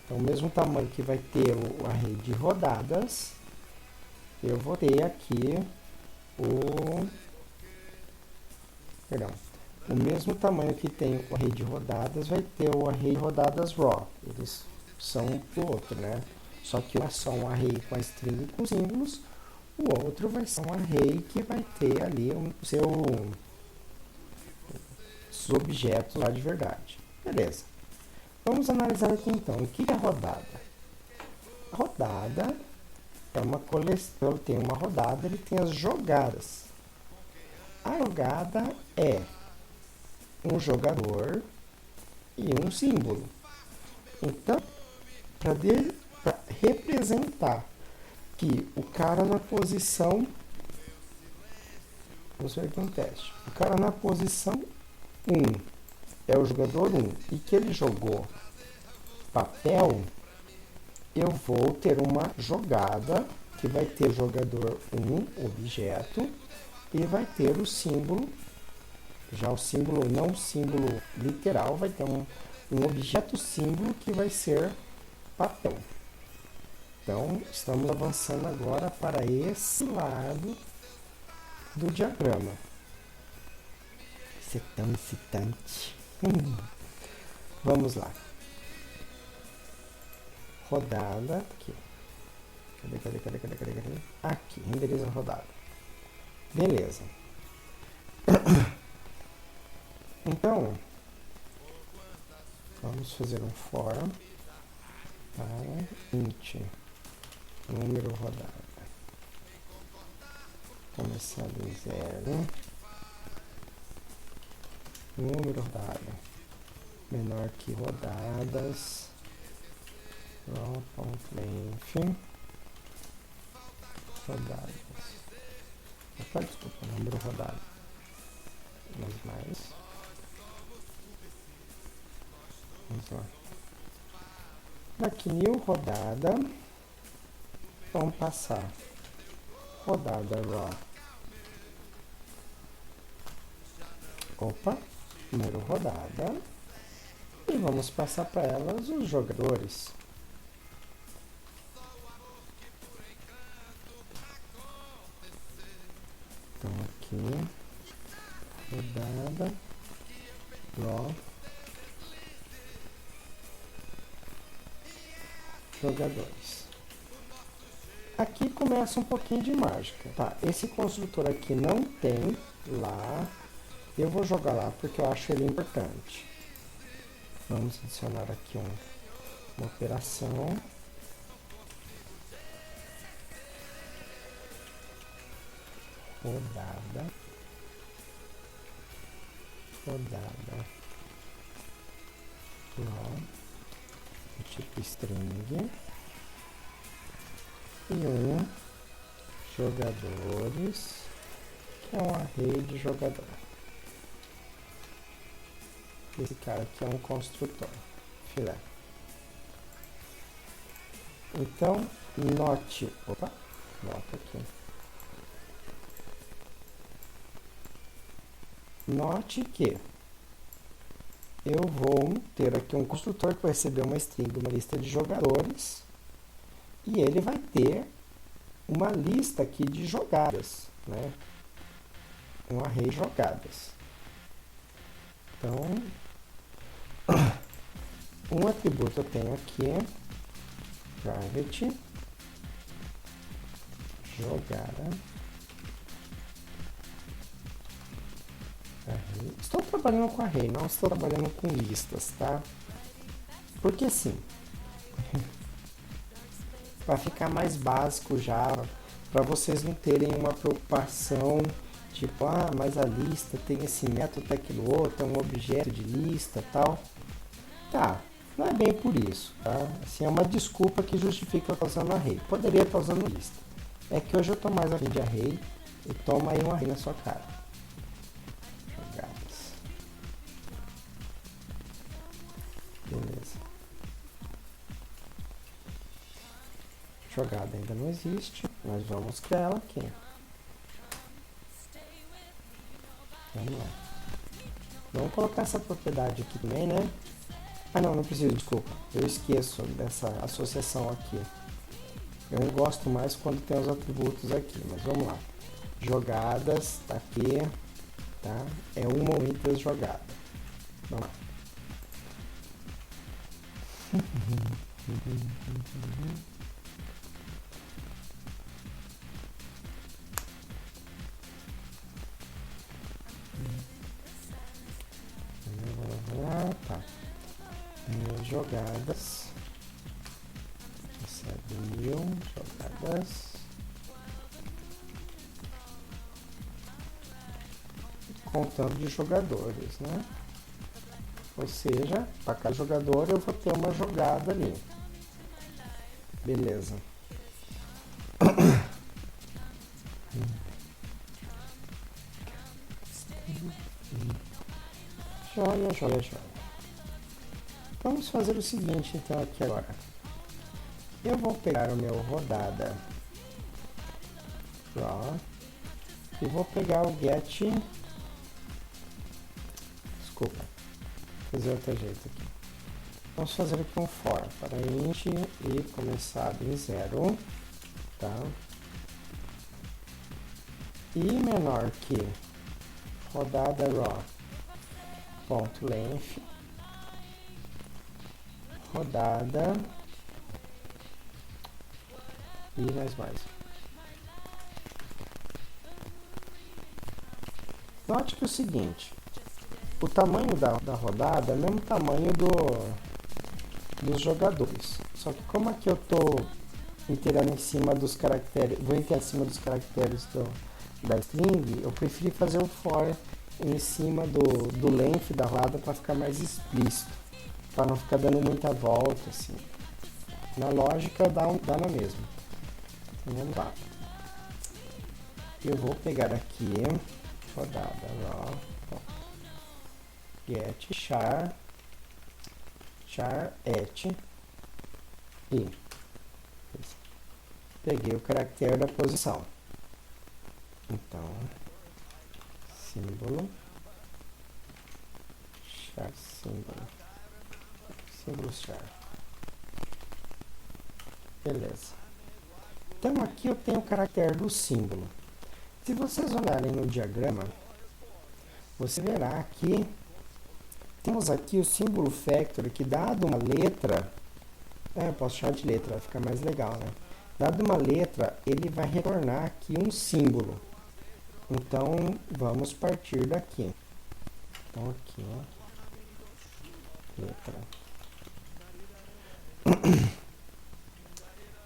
Speaker 1: Então, o mesmo tamanho que vai ter o array de rodadas, eu vou ter aqui o mesmo tamanho que tem o array de rodadas, vai ter o array de rodadas raw. Eles são um pro outro, né? Só que um é só um array com a string com símbolos, o outro vai ser um array que vai ter ali os objetos lá de verdade. Beleza. Vamos analisar aqui então. O que é rodada? A rodada é uma coleção, ele tem uma rodada, ele tem as jogadas. A jogada é um jogador e um símbolo. Então, para representar que o cara na posição, vamos ver aqui um teste, o cara na posição 1 é o jogador 1 e que ele jogou papel, eu vou ter uma jogada que vai ter jogador 1, objeto, e vai ter o símbolo, já o símbolo, não o símbolo literal, vai ter um objeto símbolo que vai ser papel. Então, estamos avançando agora para esse lado do diagrama. Isso é tão excitante. Vamos lá. Rodada, aqui. Cadê? Aqui, renderiza a rodada. Beleza. Então, vamos fazer um for para int número rodada. Começando em 0. Número rodada menor que rodadas. Raw.length rodadas. Opa, desculpa, número rodado. Mais. Vamos lá. Aqui, new rodada. Vamos passar. Rodada raw. Opa, número rodada. E vamos passar para elas os jogadores. Então aqui, rodada, raw, jogadores. Aqui começa um pouquinho de mágica, tá? Esse construtor aqui não tem lá, eu vou jogar lá porque eu acho ele importante. Vamos adicionar aqui uma operação. Rodada, raw, tipo string, e jogadores, que é um array de jogador. Esse cara aqui é um construtor, filé. Então, note aqui. Note que eu vou ter aqui um construtor que vai receber uma string, uma lista de jogadores, e ele vai ter uma lista aqui de jogadas, né? Um array de jogadas. Então, um atributo eu tenho aqui, private, jogada. Array. Estou trabalhando com array, não estou trabalhando com listas, tá? Porque assim, para ficar mais básico já, para vocês não terem uma preocupação, tipo, mas a lista tem esse método, aquilo outro, é um objeto de lista, tal. Tá, não é bem por isso, tá? Assim, é uma desculpa que justifica eu estar usando array. Poderia estar usando lista. É que hoje eu estou mais aqui de array e toma aí um array na sua cara. Beleza. Jogada ainda não existe, mas vamos criar ela aqui. Vamos lá. Vamos colocar essa propriedade aqui também, né? Ah não, não preciso, desculpa. Eu esqueço dessa associação aqui. Eu gosto mais quando tem os atributos aqui, mas vamos lá. Jogadas, tá aqui. tá? É uma ou muitas jogadas. Vamos lá. Tá. Minhas jogadas. Essa é 1000 jogadas. Contando de jogadores, né? Ou seja, para cada jogador eu vou ter uma jogada ali. Beleza. Joia, joia, joia. Vamos fazer o seguinte então aqui agora. Eu vou pegar o meu rodada draw e vou pegar o get. Desculpa, vou fazer outro jeito aqui. Vamos fazer aqui um for para int e começado em 0, tá? E menor que rodada raw ponto length rodada e mais. Note que é o seguinte, o tamanho da rodada é o mesmo tamanho dos jogadores, só que como aqui eu estou iterando em cima dos caracteres, vou iterar em cima dos caracteres da string, eu preferi fazer o for em cima do length da rodada para ficar mais explícito, para não ficar dando muita volta assim. Na lógica dá na mesma. Então vamos lá. Eu vou pegar aqui rodada raw get char et e peguei o caractere da posição. Então símbolo char símbolo char. Beleza. Então aqui eu tenho o caractere do símbolo. Se vocês olharem no diagrama, você verá que temos aqui o símbolo factory, que dado uma letra, eu posso chamar de letra, vai ficar mais legal, né? Dado uma letra, ele vai retornar aqui um símbolo. Então, vamos partir daqui. Então, aqui, ó, letra.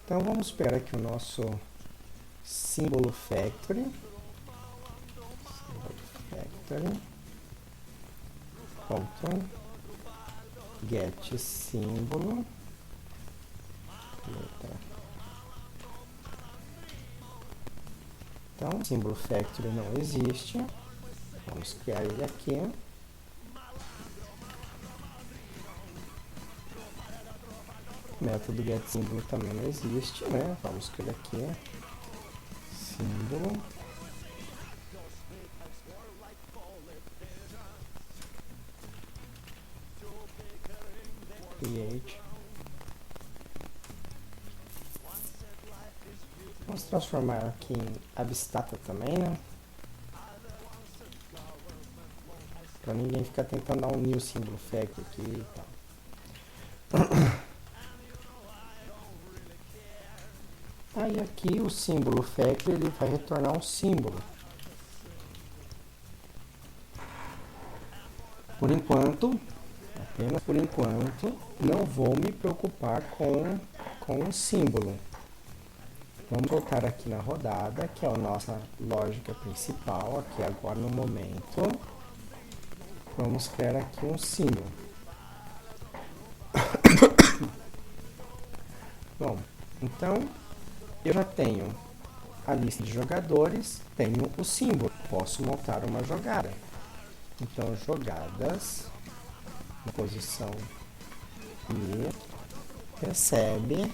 Speaker 1: Então, vamos pegar aqui o nosso símbolo factory. Ponto get símbolo letra. Então, o símbolo factory não existe. Vamos criar ele aqui. O método get símbolo também não existe, né? Vamos criar aqui símbolo create. Vamos transformar aqui em abstrata também, né? Para ninguém ficar tentando dar um new símbolo factory aqui e tal. Aí aqui o símbolo factory ele vai retornar um símbolo. Por enquanto, apenas por enquanto, não vou me preocupar com o símbolo. Vamos voltar aqui na rodada, que é a nossa lógica principal, aqui agora no momento. Vamos criar aqui um símbolo. Bom, então eu já tenho a lista de jogadores, tenho o símbolo, posso montar uma jogada. Então, jogadas, na posição e recebe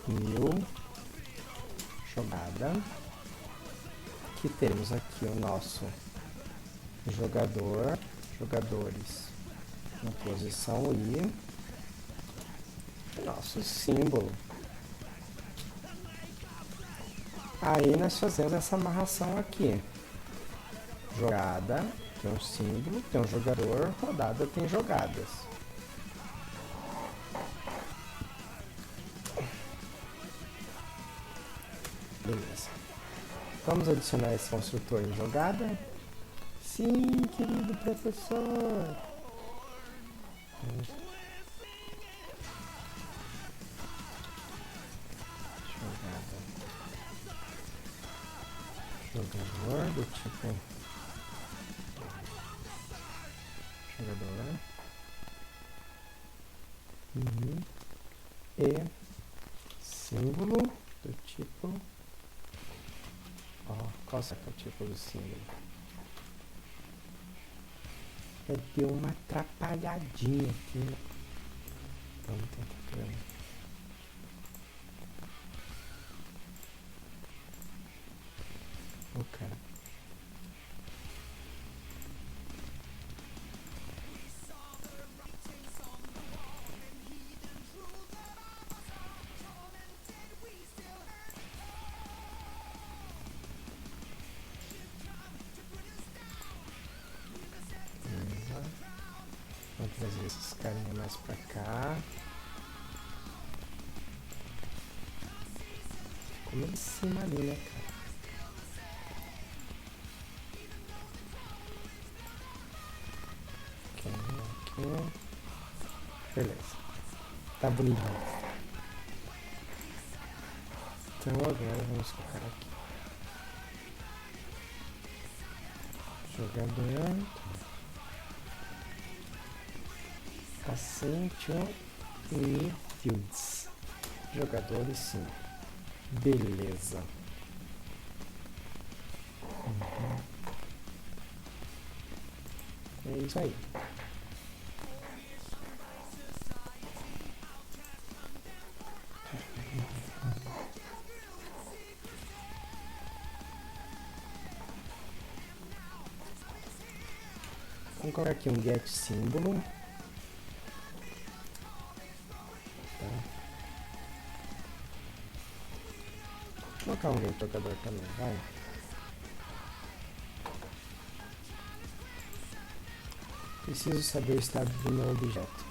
Speaker 1: 1000 jogada. Aqui temos aqui o nosso jogadores na posição I, nosso símbolo. Aí nós fazemos essa amarração aqui. jogada tem um símbolo, tem um jogador, rodada tem jogadas. Beleza. Vamos adicionar esse construtor em jogada? Sim, querido professor! Jogada. Jogador do tipo jogador. E símbolo do tipo. Qual será que é o tipo do símbolo? Deu uma atrapalhadinha aqui, né? Vamos tentar ver. Ok. Vamos trazer esses carinha mais pra cá. Como em cima ali, né, cara? Aqui. Beleza. Tá bonito. Então agora vamos colocar aqui. Jogador. Ascension Midfields. Jogadores sim. Beleza. É isso aí. Vamos colocar aqui um get símbolo. Tá. Vou colocar um get jogador também, vai. Preciso saber o estado do meu objeto.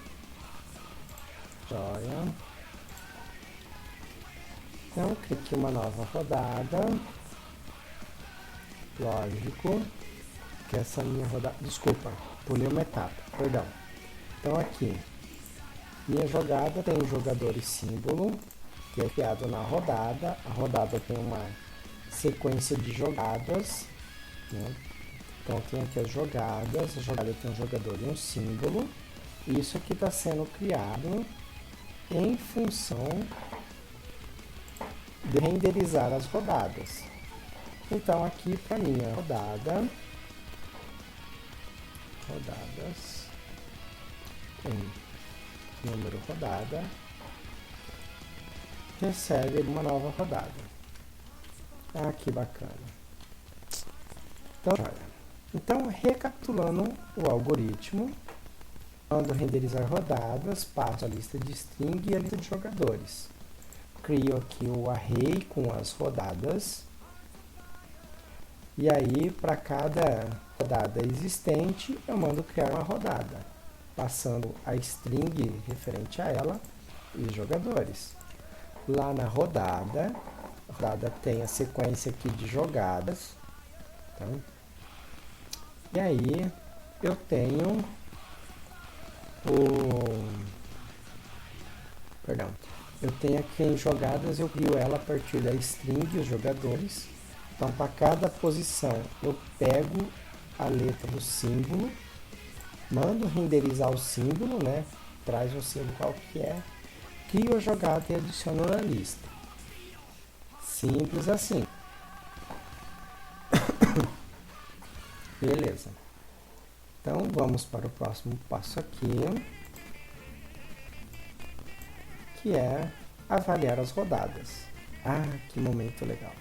Speaker 1: Joia. Então, clique uma nova rodada. Lógico que essa minha rodada... Desculpa, pulei uma etapa, perdão. Então aqui, minha jogada tem um jogador e símbolo, que é criado na rodada. A rodada tem uma sequência de jogadas, né? Então tem aqui as jogadas, a jogada tem um jogador e um símbolo. E isso aqui está sendo criado em função de renderizar as rodadas. Então aqui para minha rodadas, em número rodada, recebe uma nova rodada. Ah, que bacana. Então, olha. Então, recapitulando o algoritmo, quando renderizar rodadas, passo a lista de string e a lista de jogadores. Crio aqui o array com as rodadas. E aí, para cada rodada existente, eu mando criar uma rodada, passando a string referente a ela e os jogadores. Lá na rodada, a rodada tem a sequência aqui de jogadas. Tá? E aí, eu tenho eu tenho aqui em jogadas, eu crio ela a partir da string, os jogadores. Então, para cada posição, eu pego a letra do símbolo, mando renderizar o símbolo, né? Traz um símbolo qual que é, crio a jogada e adiciono na lista. Simples assim. Beleza. Então, vamos para o próximo passo aqui, que é avaliar as rodadas. Ah, que momento legal.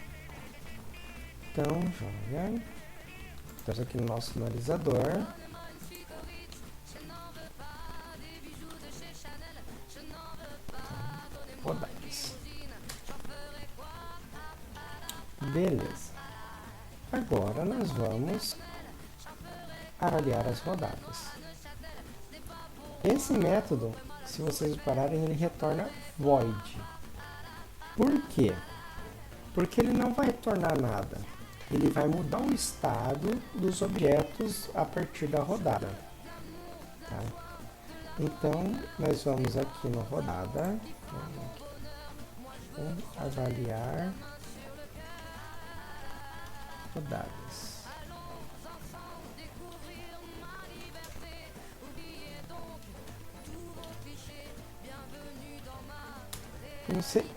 Speaker 1: Então, joga. Estamos aqui no nosso analisador. Rodadas. Beleza. Agora nós vamos avaliar as rodadas. Esse método, se vocês repararem, ele retorna void. Por quê? Porque ele não vai retornar nada. Ele vai mudar o estado dos objetos a partir da rodada. Tá? Então, nós vamos aqui no rodada, avaliar rodadas.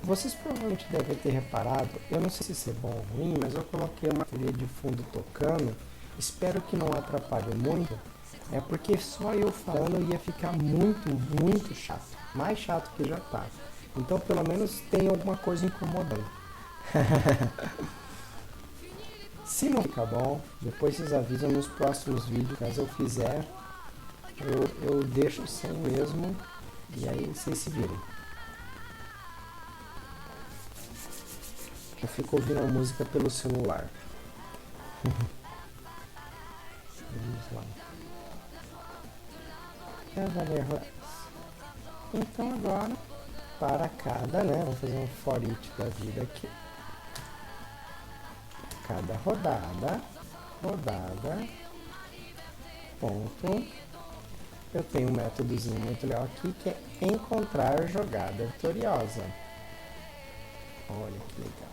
Speaker 1: Vocês provavelmente devem ter reparado, eu não sei se isso é bom ou ruim, mas eu coloquei uma trilha de fundo tocando, espero que não atrapalhe muito, é porque só eu falando ia ficar muito chato, mais chato que já tá. Então pelo menos tem alguma coisa incomodando. Se não ficar bom, depois vocês avisam nos próximos vídeos, caso eu fizer, eu deixo sem mesmo, e aí vocês se viram. Eu fico ouvindo a música pelo celular. Vamos lá. Então agora, para cada, né? Vamos fazer um for each da vida aqui. Cada rodada, ponto. Eu tenho um métodozinho muito legal aqui que é encontrar jogada vitoriosa. Olha que legal.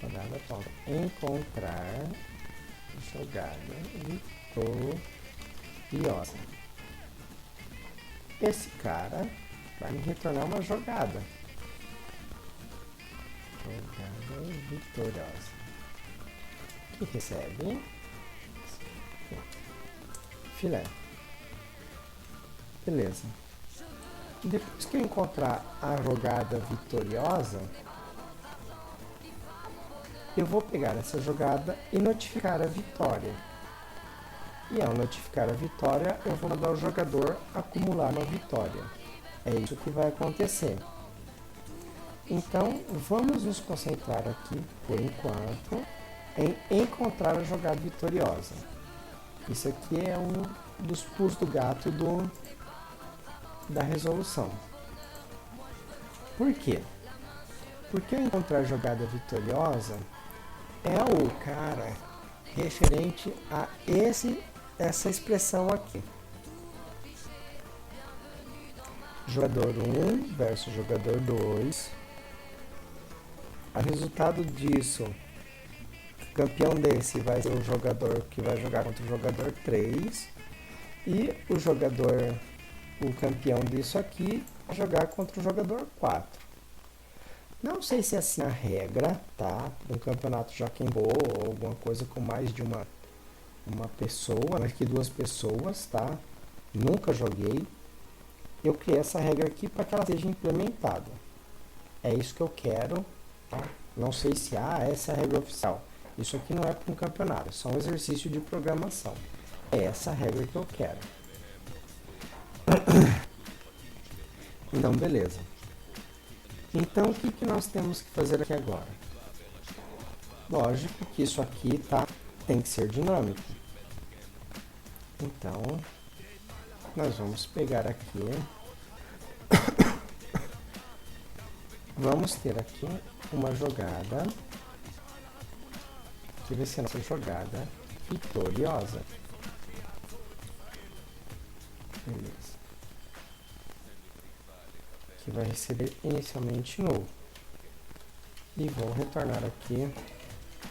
Speaker 1: Rodada ponto. Encontrar jogada vitoriosa. Esse cara vai me retornar uma jogada. Jogada vitoriosa. Que recebe filé. Beleza. Depois que eu encontrar a jogada vitoriosa, eu vou pegar essa jogada e notificar a vitória. E ao notificar a vitória, eu vou mandar o jogador acumular uma vitória. É isso que vai acontecer. Então, vamos nos concentrar aqui, por enquanto, em encontrar a jogada vitoriosa. Isso aqui é um dos pulos do gato da resolução. Por quê? Porque encontrar a jogada vitoriosa é o cara referente a essa expressão aqui. Jogador 1 versus jogador 2. O resultado disso, o campeão desse vai ser o jogador que vai jogar contra o jogador 3. E o campeão disso aqui, vai jogar contra o jogador 4. Não sei se é assim a regra, tá? Um campeonato Jock'n'Ball ou alguma coisa com mais de uma pessoa, mais que 2 pessoas, tá? Nunca joguei. Eu criei essa regra aqui para que ela seja implementada. É isso que eu quero, tá? Não sei se essa é a regra oficial. Isso aqui não é para um campeonato, é só um exercício de programação. É essa a regra que eu quero. Então, beleza. Então, o que nós temos que fazer aqui agora? Lógico que isso aqui tem que ser dinâmico. Então, nós vamos pegar aqui. Vamos ter aqui uma jogada, que vai ser a nossa jogada vitoriosa. Beleza. Que vai receber inicialmente null. E vou retornar aqui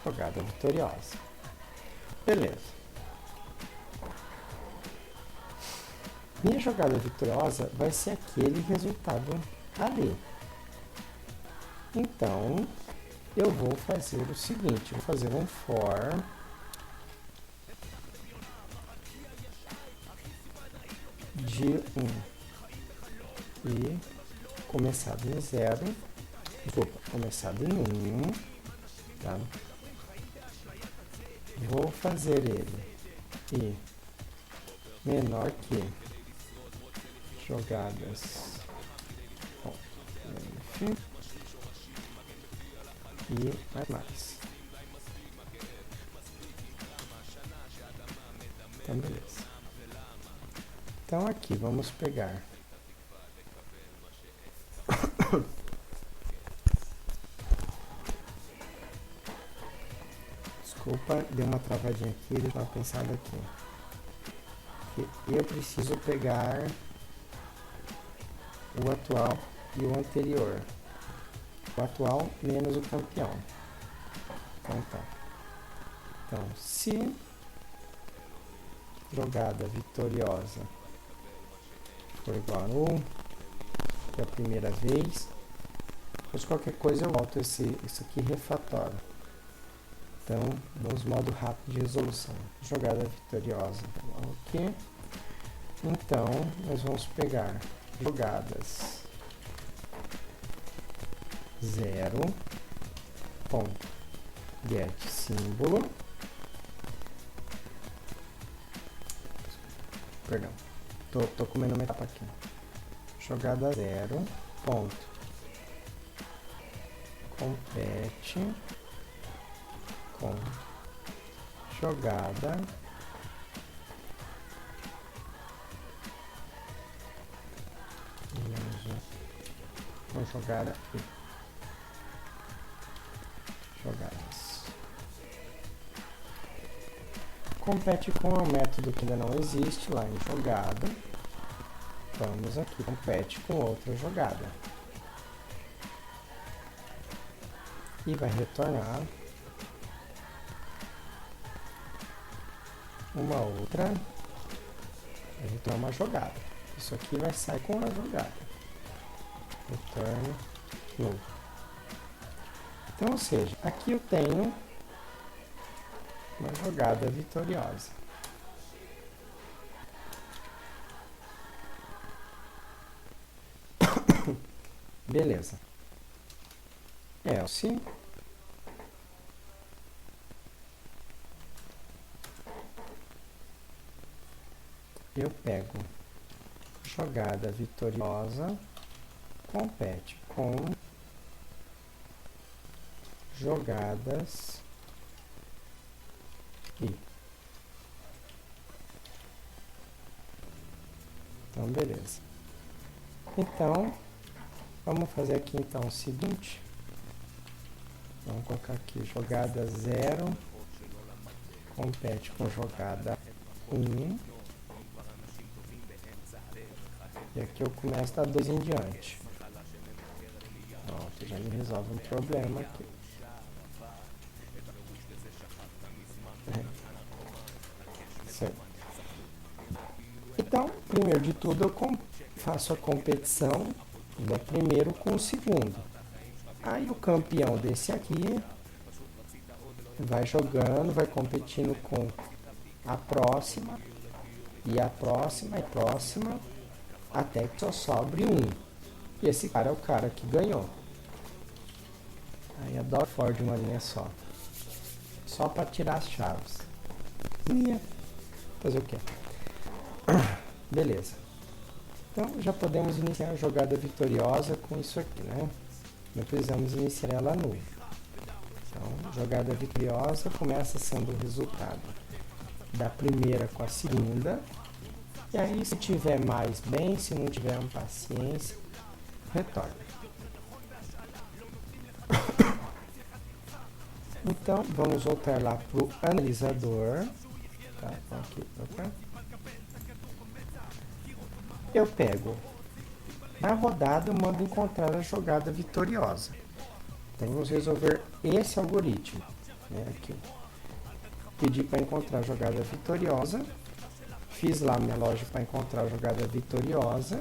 Speaker 1: jogada vitoriosa. Beleza. Minha jogada vitoriosa vai ser aquele resultado ali. Então, eu vou fazer o seguinte, vou fazer um for de 1 e começado em 0, começado em 1, tá? Vou fazer ele e menor que jogadas, enfim, e mais. Então, beleza. Então, aqui, vamos pegar. Desculpa, deu uma travadinha aqui, deixa eu dar uma pensada aqui. Eu preciso pegar o atual e o anterior. O atual menos o campeão. Então tá. Então, se jogada vitoriosa for igual a 1, que é a primeira vez, depois qualquer coisa eu volto isso aqui refatório. Então, vamos modo rápido de resolução. Jogada vitoriosa. Ok. Então, nós vamos pegar jogadas 0, ponto, get símbolo, perdão, tô comendo uma etapa aqui, jogada 0, ponto, compete com jogada jogada e jogadas. Compete com o método que ainda não existe lá em jogada. Vamos aqui, compete com outra jogada. E vai retornar uma outra, vai retornar uma jogada. Isso aqui vai sair com a jogada. Retorno novo. Então, ou seja, aqui eu tenho uma jogada vitoriosa. Beleza. Else. Eu pego jogada vitoriosa, compete com jogadas e. Então, beleza. Então, vamos fazer aqui então o seguinte. Vamos colocar aqui jogada 0, compete com jogada 1. E aqui eu começo da 2 em diante. Pronto, já me resolve um problema aqui. Certo. Então, primeiro de tudo, eu faço a competição do primeiro com o segundo. Aí o campeão desse aqui vai jogando, vai competindo com a próxima, e a próxima, e próxima, até que só sobre um. E esse cara é o cara que ganhou. Aí adoro for de uma linha só. Só para tirar as chaves. Ia fazer o quê? Beleza. Então já podemos iniciar a jogada vitoriosa com isso aqui, né? Não precisamos iniciar ela nulo. Então, jogada vitoriosa começa sendo o resultado da primeira com a segunda. E aí, se tiver mais, bem, se não tiver, paciência, retorna. Então, vamos voltar lá para o analisador. Tá, aqui, opa. Eu pego. Na rodada, eu mando encontrar a jogada vitoriosa. Então, vamos resolver esse algoritmo. Né, aqui. Pedi para encontrar a jogada vitoriosa. Fiz lá minha loja para encontrar a jogada vitoriosa.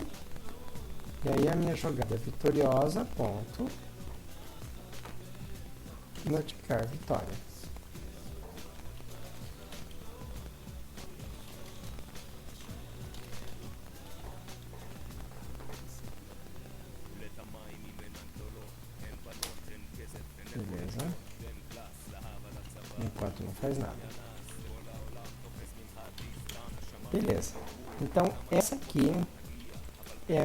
Speaker 1: E aí a minha jogada vitoriosa, ponto, notificar vitória. Beleza. Enquanto não faz nada. Beleza. Então, essa aqui é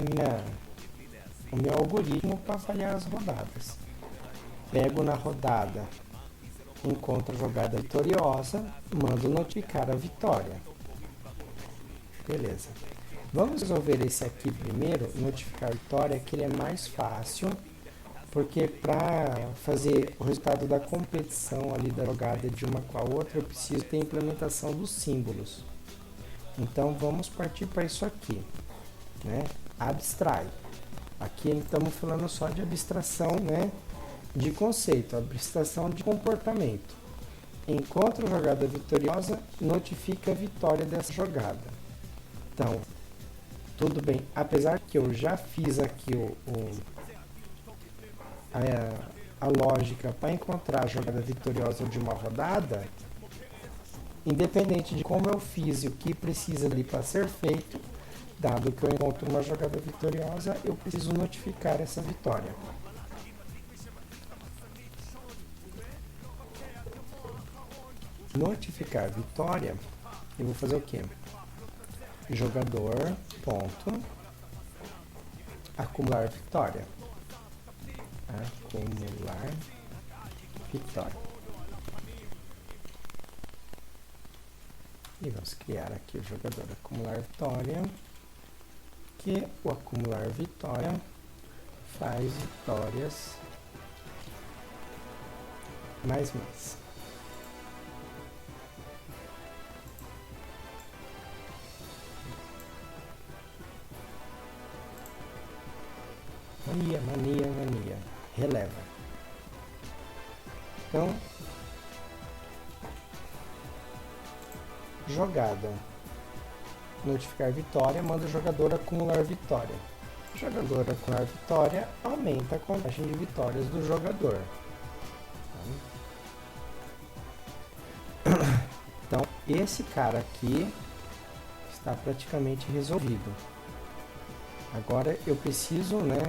Speaker 1: o meu algoritmo para avaliar as rodadas. Pego na rodada, encontro a jogada vitoriosa, mando notificar a vitória. Beleza. Vamos resolver esse aqui primeiro, notificar vitória, que ele é mais fácil, porque para fazer o resultado da competição ali da jogada de uma com a outra, eu preciso ter a implementação dos símbolos. Então vamos partir para isso aqui, né? Abstrai. Aqui estamos falando só de abstração, né? De conceito, abstração de comportamento. Encontra a jogada vitoriosa, notifica a vitória dessa jogada. Então, tudo bem, apesar que eu já fiz aqui a lógica para encontrar a jogada vitoriosa de uma rodada, independente de como eu fiz e o que precisa ali para ser feito, dado que eu encontro uma jogada vitoriosa, eu preciso notificar essa vitória. Notificar vitória, eu vou fazer o quê? Jogador, ponto, acumular vitória. Acumular vitória. E vamos criar aqui o jogador acumular vitória, que o acumular vitória faz vitórias mais. Mania. Releva. Então, jogada. Notificar vitória, manda o jogador acumular vitória. O jogador acumular vitória aumenta a contagem de vitórias do jogador. Então, esse cara aqui está praticamente resolvido. Agora eu preciso, né?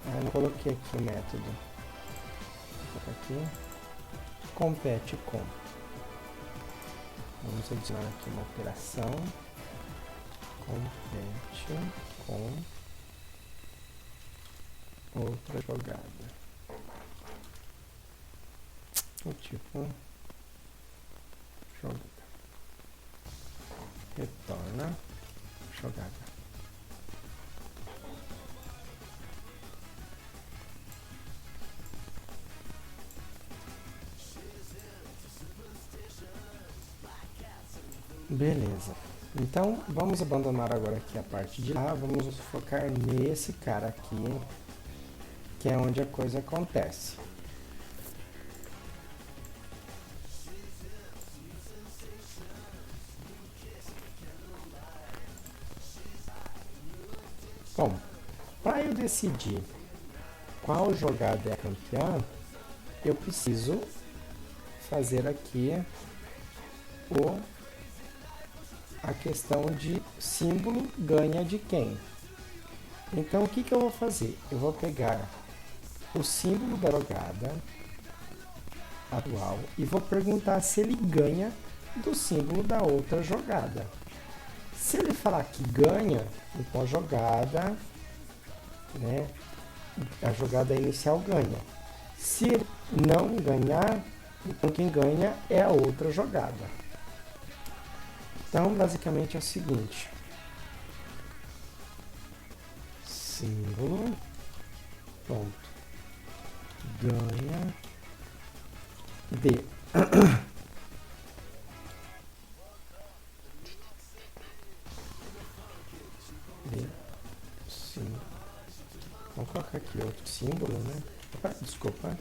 Speaker 1: Eu não coloquei aqui o método. Vou colocar aqui. Compete com. Vamos adicionar aqui uma operação. Compete com outra jogada. O tipo jogada. Retorna jogada. Beleza. Então, vamos abandonar agora aqui a parte de lá. Vamos focar nesse cara aqui, que é onde a coisa acontece. Bom, para eu decidir qual jogada é a campeã, eu preciso fazer aqui a questão de símbolo ganha de quem. Então, o que eu vou fazer? Eu vou pegar o símbolo da jogada atual e vou perguntar se ele ganha do símbolo da outra jogada. Se ele falar que ganha, então a jogada, né, a jogada inicial ganha. Se ele não ganhar, então quem ganha é a outra jogada. Então, basicamente é o seguinte. Símbolo, ponto, ganha de símbolo. Vamos colocar aqui outro símbolo, né? Desculpa.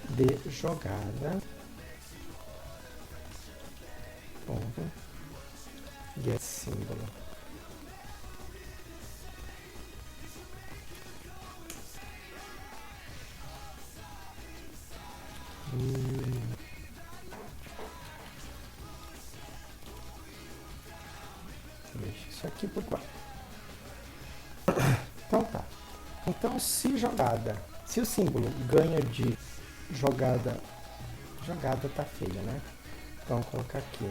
Speaker 1: De jogada, ponto, get símbolo. Deixa isso aqui por quatro. Então tá. Então, se o símbolo ganha de jogada tá feia, né? Então, vou colocar aqui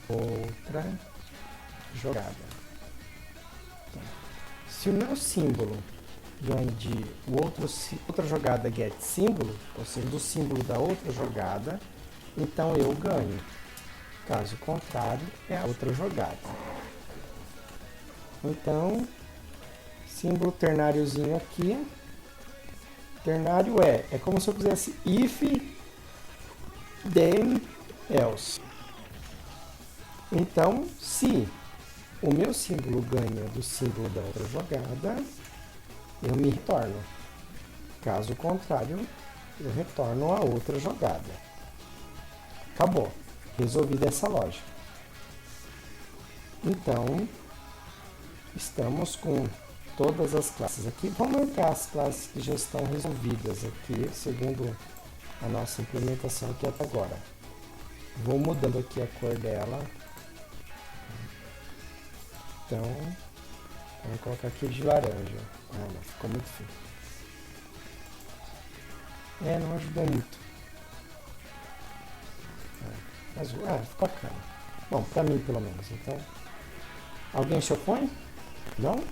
Speaker 1: outra jogada. Então, se o meu símbolo ganha de outra jogada get símbolo, ou seja, do símbolo da outra jogada, então eu ganho. Caso contrário, é a outra jogada. Então, símbolo ternáriozinho aqui. Ternário é como se eu fizesse if, then, else. Então, se o meu símbolo ganha do símbolo da outra jogada, eu me retorno. Caso contrário, eu retorno a outra jogada. Acabou. Resolvida essa lógica. Então, estamos com todas as classes aqui. Vamos marcar as classes que já estão resolvidas aqui, segundo a nossa implementação aqui até agora. Vou mudando aqui a cor dela. Então, vamos colocar aqui de laranja. Ah, não, ficou muito feio. Não ajudou muito. Azul, ficou bacana. Bom, pra mim pelo menos. Então, alguém se opõe? Não?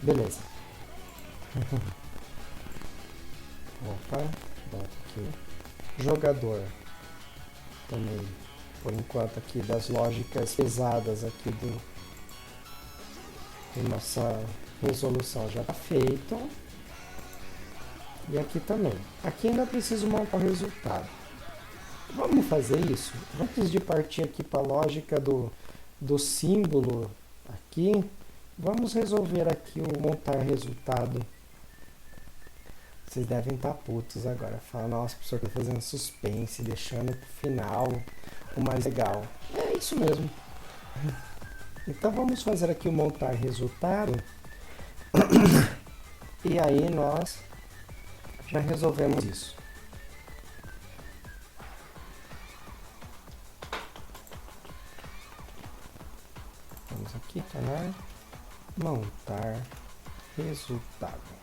Speaker 1: Beleza. Opa, bota aqui. Jogador. Também, por enquanto aqui, das lógicas pesadas aqui do nossa resolução já está feito. E aqui também. Aqui ainda preciso montar o resultado. Vamos fazer isso? Antes de partir aqui para a lógica do símbolo aqui, vamos resolver aqui o montar resultado. Vocês devem estar putos agora. Fala, nossa, professor, está fazendo suspense, deixando para o final o mais legal. É isso mesmo. Então vamos fazer aqui o montar resultado. E aí nós já resolvemos isso. Vamos aqui, canal, montar resultado.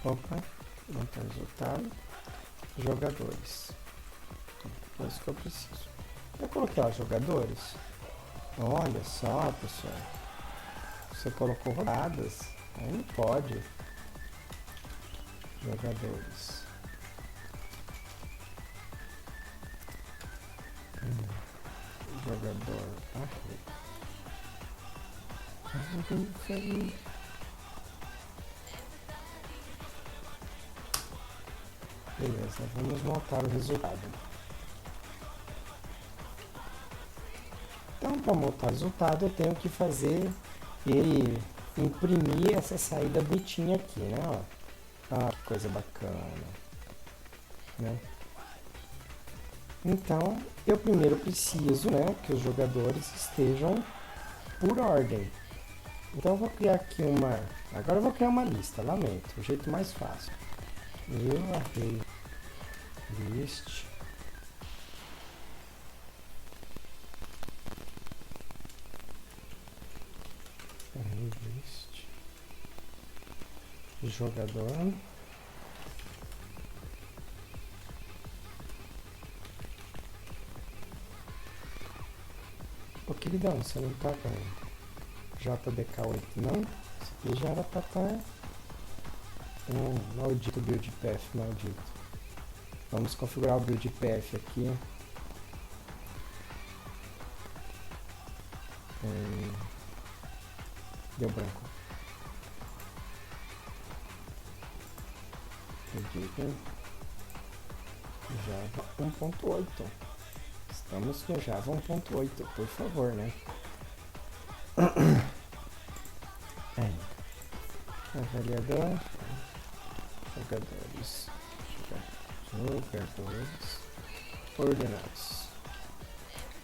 Speaker 1: Opa, montar resultado, jogadores. É isso que eu preciso. Eu coloquei lá jogadores. Olha só, pessoal. Você colocou rodadas. Aí não pode. Jogadores. Jogador. Beleza, vamos montar o resultado. Então, para montar o resultado, eu tenho que fazer ele imprimir essa saída bonitinha aqui, né? Ó. Que coisa bacana. Né? Então, eu primeiro preciso, né, que os jogadores estejam por ordem. Então, eu vou criar aqui uma... Agora eu vou criar uma lista, lamento. O jeito mais fácil. Eu array list. Array list. Jogador. Ô, queridão, você não tá com JDK8 não? Isso aqui já era pra estar maldito build path, maldito. Vamos configurar o build path aqui. Deu branco. Java 1.8. Estamos no Java 1.8, por favor, né? Avaliador. Jogadores. Jogadores. Ordenados.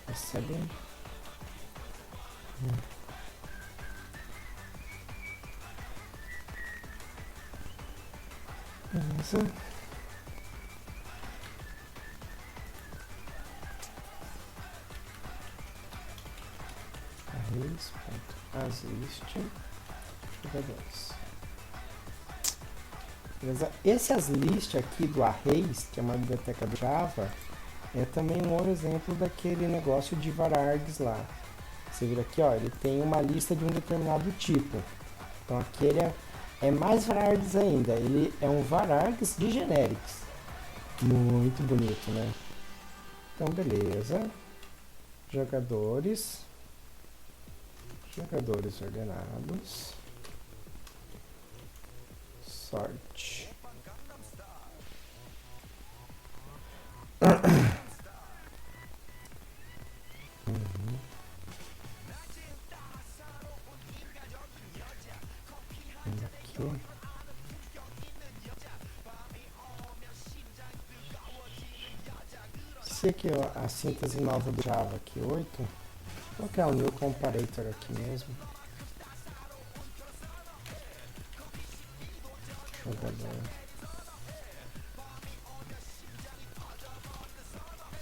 Speaker 1: Recebem. Beleza. Arrays.asList jogadores. Beleza? Esse asList aqui do Arrays, que é uma biblioteca do Java, é também um outro exemplo daquele negócio de varargs lá. Você vira aqui, ó, ele tem uma lista de um determinado tipo. Então aqui ele é mais varargs ainda. Ele é um varargs de generics. Muito bonito, né? Então beleza. Jogadores ordenados. Sorte. Aqui. Se aqui ó, a síntese nova do Java aqui 8, vou colocar o new comparator aqui mesmo. Jogador.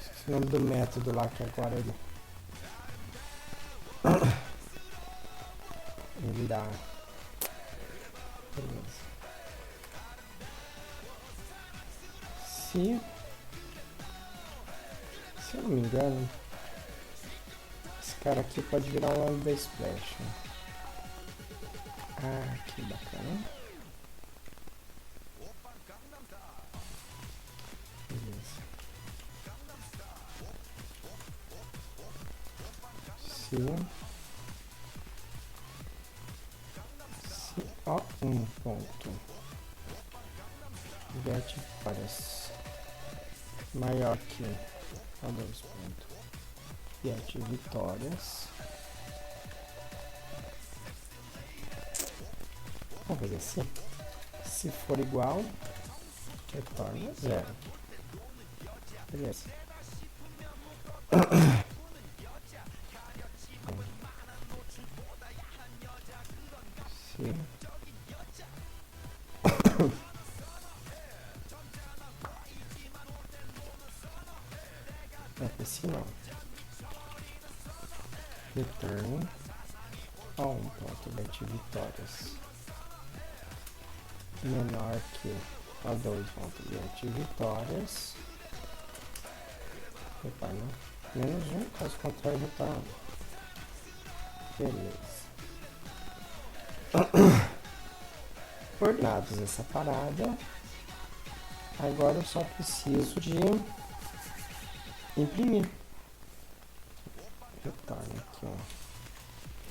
Speaker 1: Esqueci o nome do método lá que agora ele dá. Beleza. Se eu não me engano, esse cara aqui pode virar o nome da splash. Ah, que bacana. Beleza. Se O1 ponto get várias maior que O2 ponto get vitórias. Vamos fazer assim. Se for igual, retorna 0. Beleza. Se esse não. Return A1.get vitórias menor que A2.get vitórias. Retorna menos 1, caso contrário retorna. Beleza. Ordenados essa parada. Agora eu só preciso de imprimir. Retorna aqui, ó.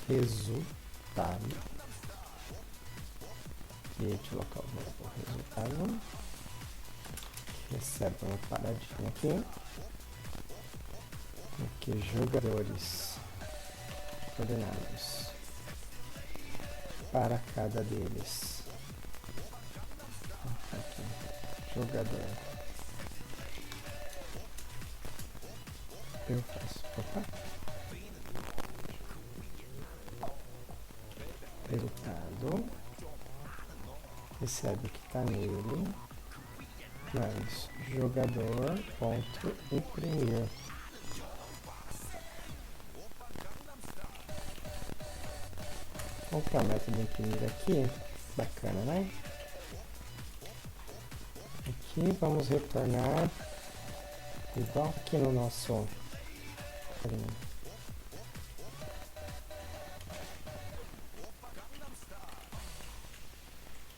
Speaker 1: Resultado. Create local variable resultado. Recebe uma paradinha aqui. Aqui, jogadores ordenados para cada deles. Aqui, jogador. Eu faço. Opa. Resultado. Recebe o que está nele. Mas jogador ponto imprimir. Vamos para a método imprimir aqui. Bacana, né? Aqui vamos retornar igual aqui no nosso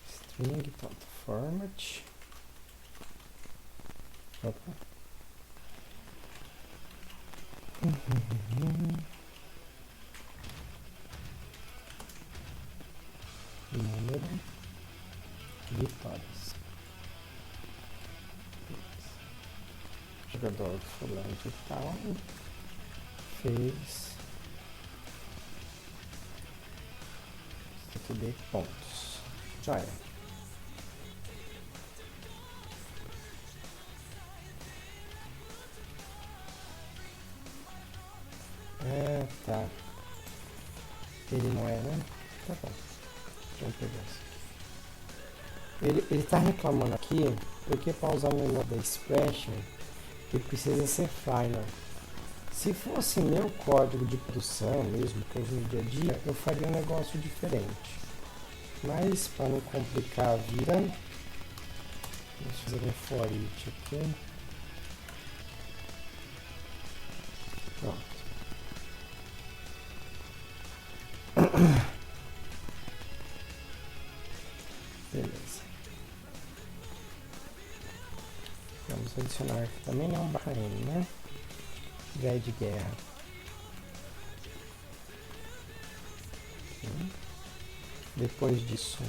Speaker 1: string.format. Opa. Número vitórias. Jogador fulano de tal fez de pontos. Já é. Tá. Ele não é, né? Tá bom. Vamos pegar isso aqui. Ele tá reclamando aqui porque para usar o menor da expression ele precisa ser final. Se fosse meu código de produção mesmo, que eu uso no dia a dia, eu faria um negócio diferente. Mas para não complicar a vida, vamos fazer um for each aqui. Pronto. Vamos adicionar aqui também, não, barra N, né? Velho de guerra. Depois disso,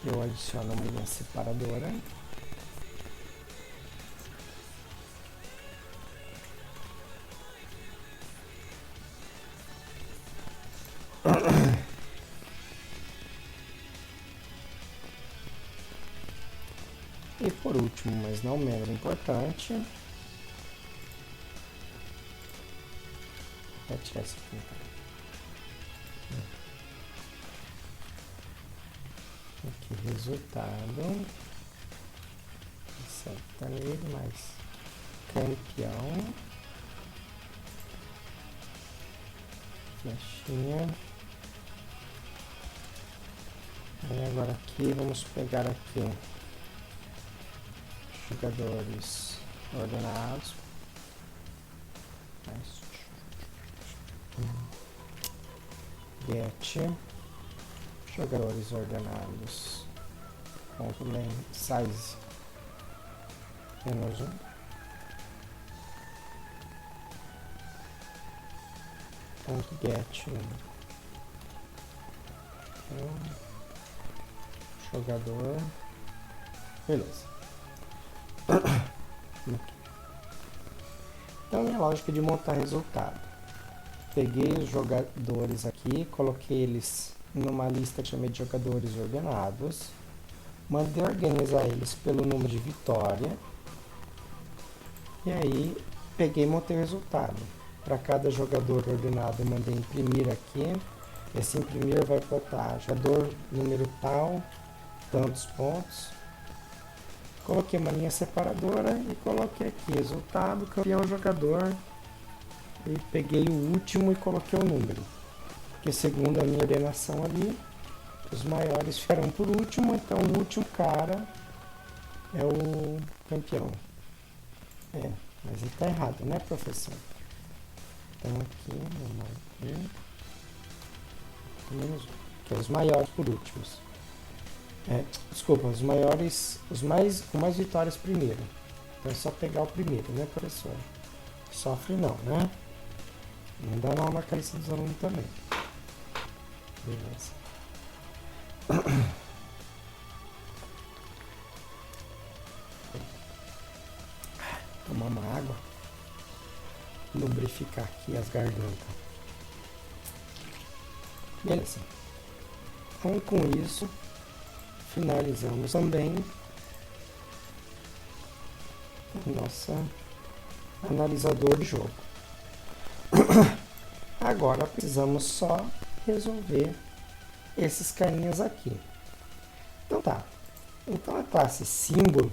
Speaker 1: eu adiciono uma linha separadora. E por último, mas não menos importante, vou tirar esse aqui. Aqui, resultado. Acerta ele, mais campeão. Flechinha. E agora aqui, vamos pegar aqui jogadores ordenados. Get jogadores ordenados. Ponto length size menos 1. Ponto get jogador. Beleza. Então, minha lógica de montar resultado. Peguei os jogadores aqui, coloquei eles numa lista que chamei de jogadores ordenados. Mandei organizar eles pelo número de vitória. E aí, peguei e montei o resultado. Para cada jogador ordenado, eu mandei imprimir aqui. Esse imprimir vai botar jogador número tal, tantos pontos. Coloquei uma linha separadora e coloquei aqui resultado, campeão jogador. E peguei o último e coloquei o número. Porque segundo a minha ordenação ali, os maiores ficarão por último, então o último cara é o campeão. Mas ele está errado, né, professor? Então aqui, vamos aqui. Menos 1, que é os maiores por últimos. Desculpa, os maiores, com mais vitórias primeiro. Então é só pegar o primeiro, né, professor? Sofre não, né? Não dá não na cabeça dos alunos também. Beleza. Tomar uma água. Lubrificar aqui as gargantas. Beleza. Então com isso, finalizamos também o nosso analisador de jogo. Agora precisamos só resolver esses carinhas aqui. Então tá. Então a classe símbolo,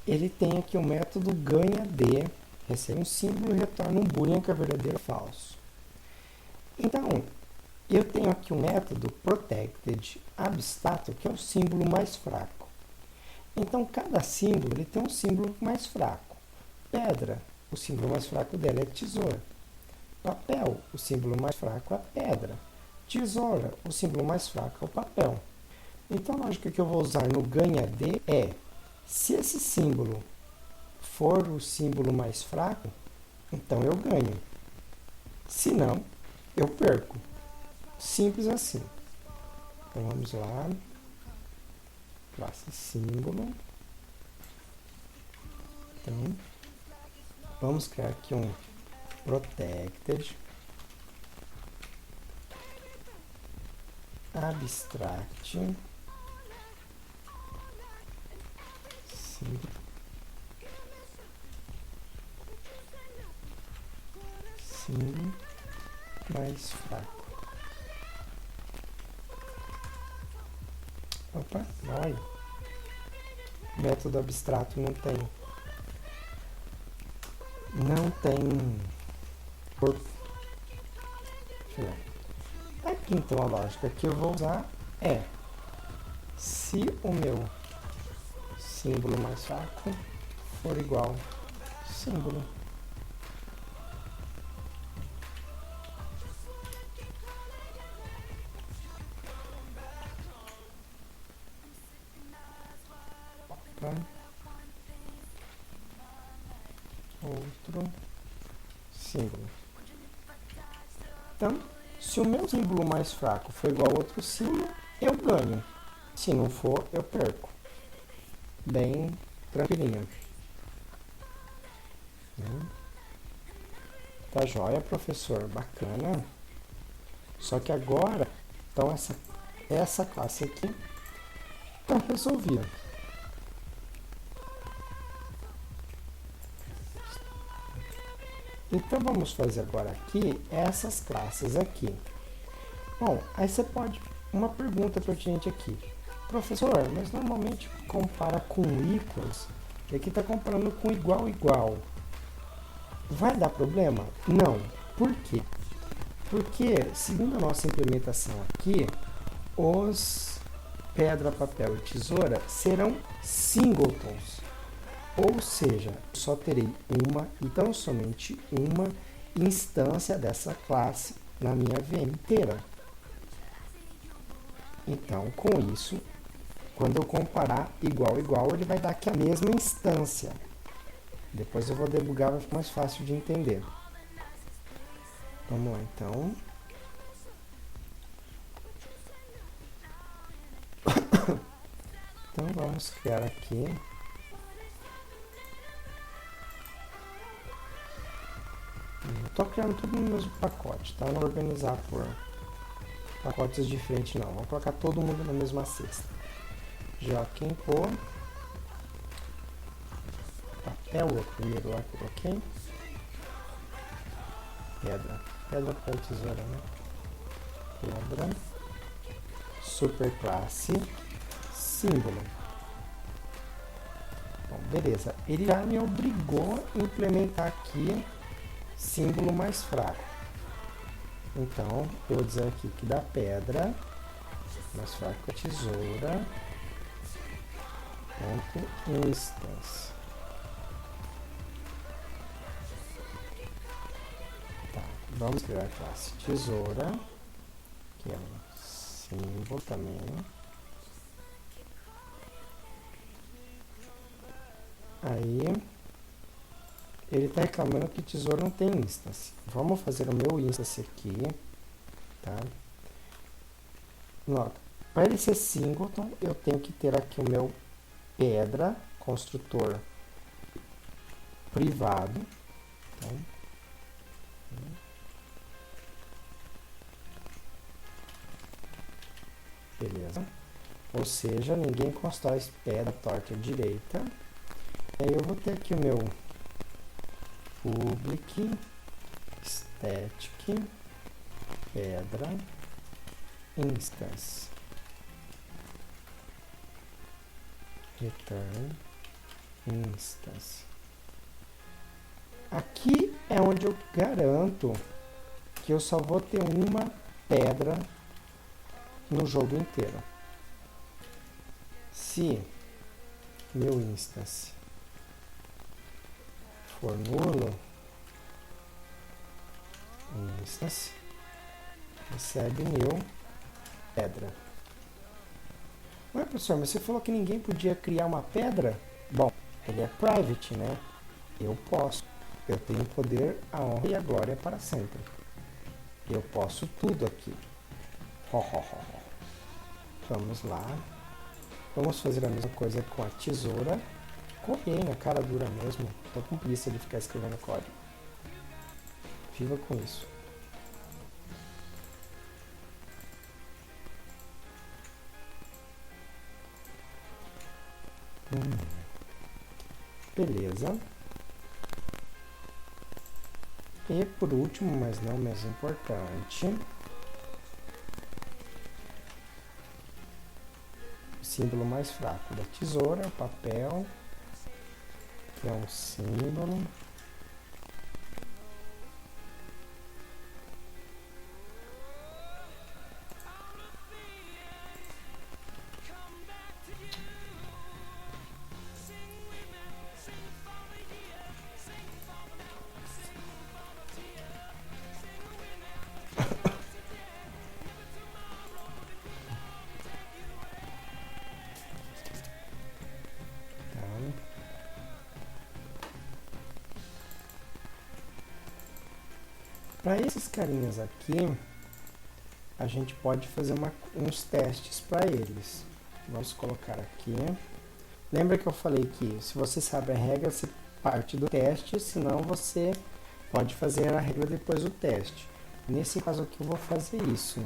Speaker 1: ele tem aqui o método ganha de, recebe um símbolo e retorna um boolean que é verdadeiro ou falso. Então, eu tenho aqui o método protected abstract, que é o símbolo mais fraco. Então, cada símbolo ele tem um símbolo mais fraco. Pedra, o símbolo mais fraco dela é tesoura. Papel, o símbolo mais fraco é a pedra. Tesoura, o símbolo mais fraco é o papel. Então, a lógica que eu vou usar no ganha de é, se esse símbolo for o símbolo mais fraco, então eu ganho. Se não, eu perco. Simples assim. Então vamos lá. Classe símbolo. Então, vamos criar aqui um protected abstract símbolo mais fraco. Opa, olha. Método abstrato não tem corpo. Aqui então a lógica que eu vou usar é, se o meu símbolo mais fraco for igual símbolo pedra, outro símbolo. Então, se o meu símbolo mais fraco for igual a outro símbolo, eu ganho. Se não for, eu perco. Bem tranquilinho. Tá joia, professor? Bacana. Só que agora, então essa classe aqui está resolvida. Então vamos fazer agora aqui essas classes aqui. Bom, aí você pode, uma pergunta pertinente aqui. Professor, mas normalmente compara com ícones, e aqui está comparando com igual. Vai dar problema? Não. Por quê? Porque, segundo a nossa implementação aqui, os pedra, papel e tesoura serão singletons. Ou seja, só terei uma e tão somente uma instância dessa classe na minha VM inteira. Então, com isso, quando eu comparar igual, ele vai dar aqui a mesma instância. Depois eu vou debugar, vai ficar mais fácil de entender. Vamos lá, então. Então, vamos criar aqui. Estou criando tudo no mesmo pacote, tá? Não vou organizar por pacotes diferentes, não. Vou colocar todo mundo na mesma cesta. Já quem pôr. Papel, o primeiro lá que eu coloquei. Pedra, papel, tesoura, né? Pedra. Superclasse. Símbolo. Bom, beleza. Ele já me obrigou a implementar aqui símbolo mais fraco. Então, eu vou dizer aqui que da pedra, mais fraco a tesoura, ponto instance. Tá, vamos criar a classe tesoura, que é um símbolo também. Aí, ele está reclamando que tesoura não tem instance. Vamos fazer o meu instance aqui, tá? Nota, para ele ser singleton, eu tenho que ter aqui o meu pedra, construtor privado. Tá? Beleza. Ou seja, ninguém constrói pedra torta direita. Aí eu vou ter aqui o meu public static pedra instance return instance. Aqui é onde eu garanto que eu só vou ter uma pedra no jogo inteiro. Se meu instance for nulo, instance recebe meu pedra. Ué, professor, mas você falou que ninguém podia criar uma pedra? Bom, ele é private, né? Eu posso. Eu tenho poder, a honra e a glória para sempre. Eu posso tudo aqui. Vamos lá. Vamos fazer a mesma coisa com a tesoura. Copiei na cara dura mesmo. Estou com preguiça de ficar escrevendo código. Viva com isso. Beleza. E por último, mas não menos importante, o símbolo mais fraco da tesoura, o papel, que é um símbolo. Para esses carinhas aqui, a gente pode fazer uns testes para eles. Vamos colocar aqui. Lembra que eu falei que se você sabe a regra, você parte do teste, senão você pode fazer a regra depois do teste. Nesse caso aqui eu vou fazer isso.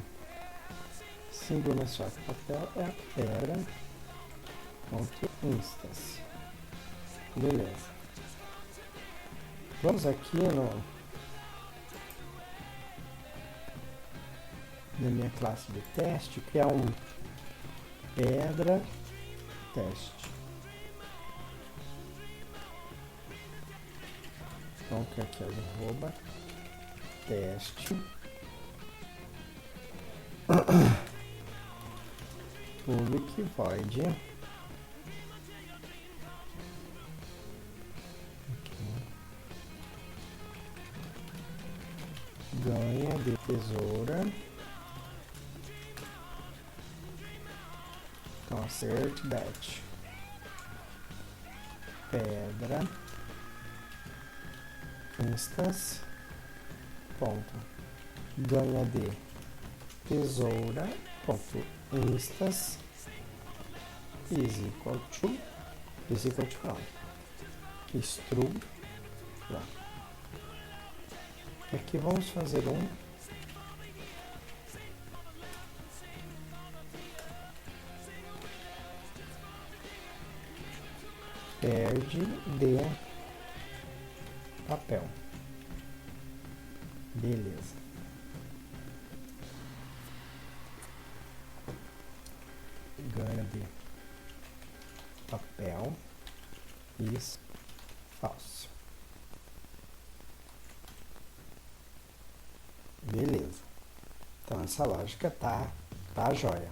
Speaker 1: Símbolo mensual de papel é a pedra. Instance. Beleza. Vamos aqui na minha classe de teste, criar um pedra teste. Então, aqui é arroba teste public void ganha de tesoura. Então, assert that pedra instance ponto ganha de tesoura ponto instance is equal to não, stru lá. Aqui vamos fazer um perde de papel. Beleza. Ganha de papel. Isso. Falso. Beleza. Então essa lógica tá jóia.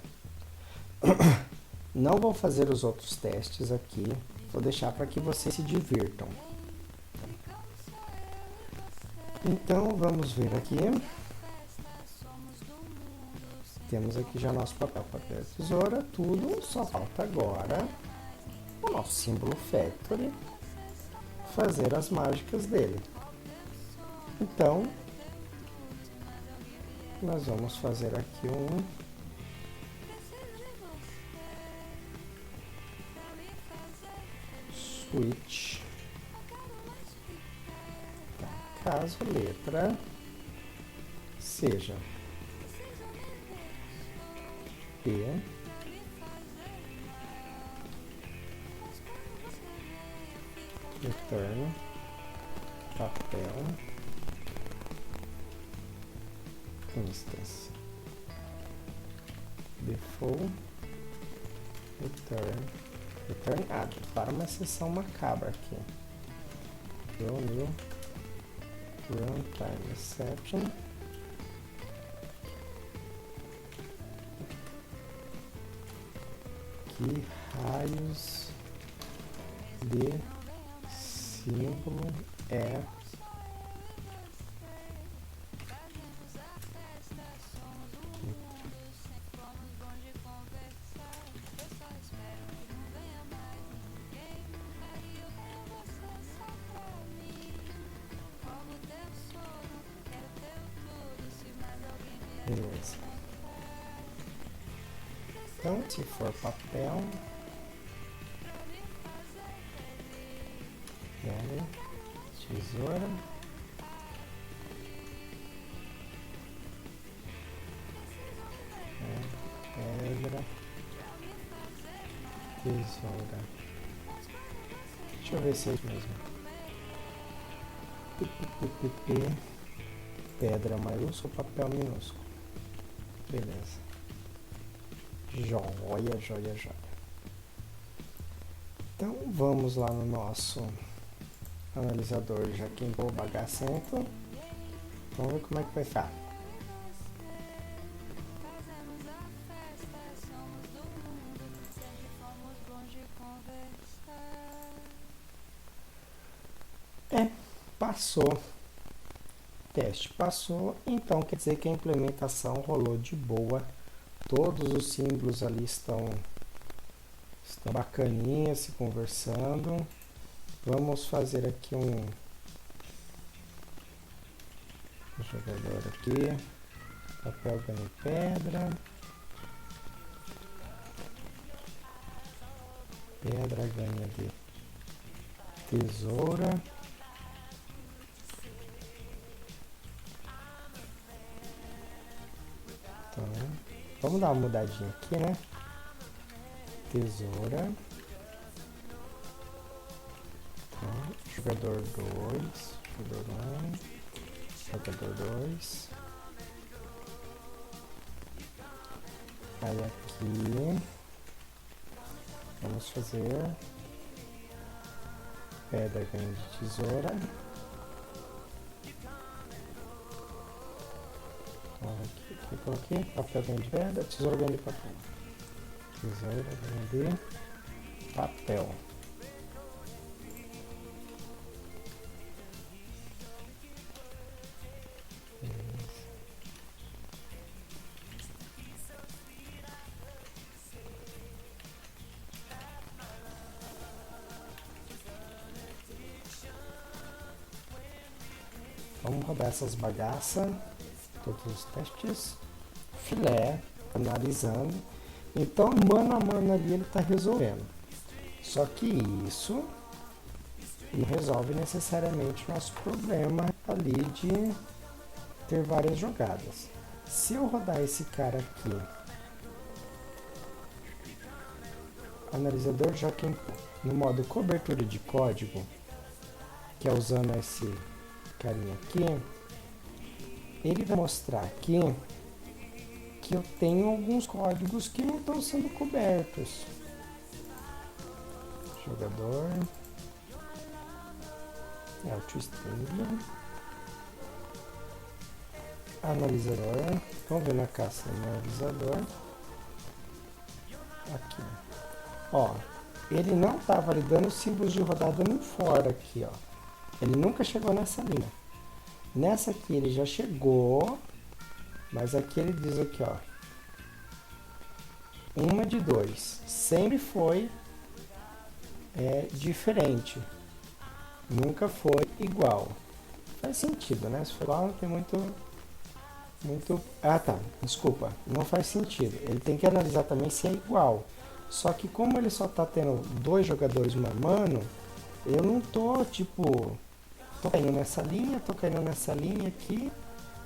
Speaker 1: Não vou fazer os outros testes aqui. Vou deixar para que vocês se divirtam. Então, vamos ver aqui. Temos aqui já nosso papel, tesoura, tudo. Só falta agora o nosso símbolo factory fazer as mágicas dele. Então, nós vamos fazer aqui um switch. Caso letra seja P, return papel instance default return add para uma exceção macabra aqui. New runtime exception que raios de símbolo é beleza. Então, se for papel, tesoura, pedra, tesoura. Deixa eu ver se é isso mesmo. Pedra maiúsculo, papel minúsculo. Beleza. Joia, joia, joia. Então, vamos lá no nosso analisador já queimou o bagacento. Vamos ver como é que vai ficar. Passou. Teste passou, então quer dizer que a implementação rolou de boa. Todos os símbolos ali estão bacaninhas, se conversando. Vamos fazer aqui Jogador aqui. Papel ganha pedra. Pedra ganha de tesoura. Então, vamos dar uma mudadinha aqui, né? Tesoura. Então, jogador 2. Jogador 1. Jogador 2. Aí aqui vamos fazer pedra ganha de tesoura. Então, aqui coloquei papel ganha de pedra, tesoura ganha de papel. Tesoura ganha de papel. Vamos rodar essas bagaças, todos os testes, filé, analisando. Então, mano a mano ali ele está resolvendo. Só que isso não resolve necessariamente o nosso problema ali de ter várias jogadas. Se eu rodar esse cara aqui, analisador Joaquim, no modo cobertura de código, que é usando esse carinha aqui, ele vai mostrar aqui que eu tenho alguns códigos que não estão sendo cobertos. Jogador, autostring, analisador, vamos ver na caça analisador, aqui, ó, ele não está validando símbolos de rodada no for aqui, ó. Ele nunca chegou nessa linha. Nessa aqui ele já chegou, mas aqui ele diz aqui, ó, 1 de 2. Sempre foi diferente. Nunca foi igual. Faz sentido, né? Se for igual, não tem muito... Ah, tá. Desculpa. Não faz sentido. Ele tem que analisar também se é igual. Só que como ele só tá tendo 2 jogadores mano, eu não tô, tipo... Tô caindo nessa linha, tô caindo nessa linha aqui.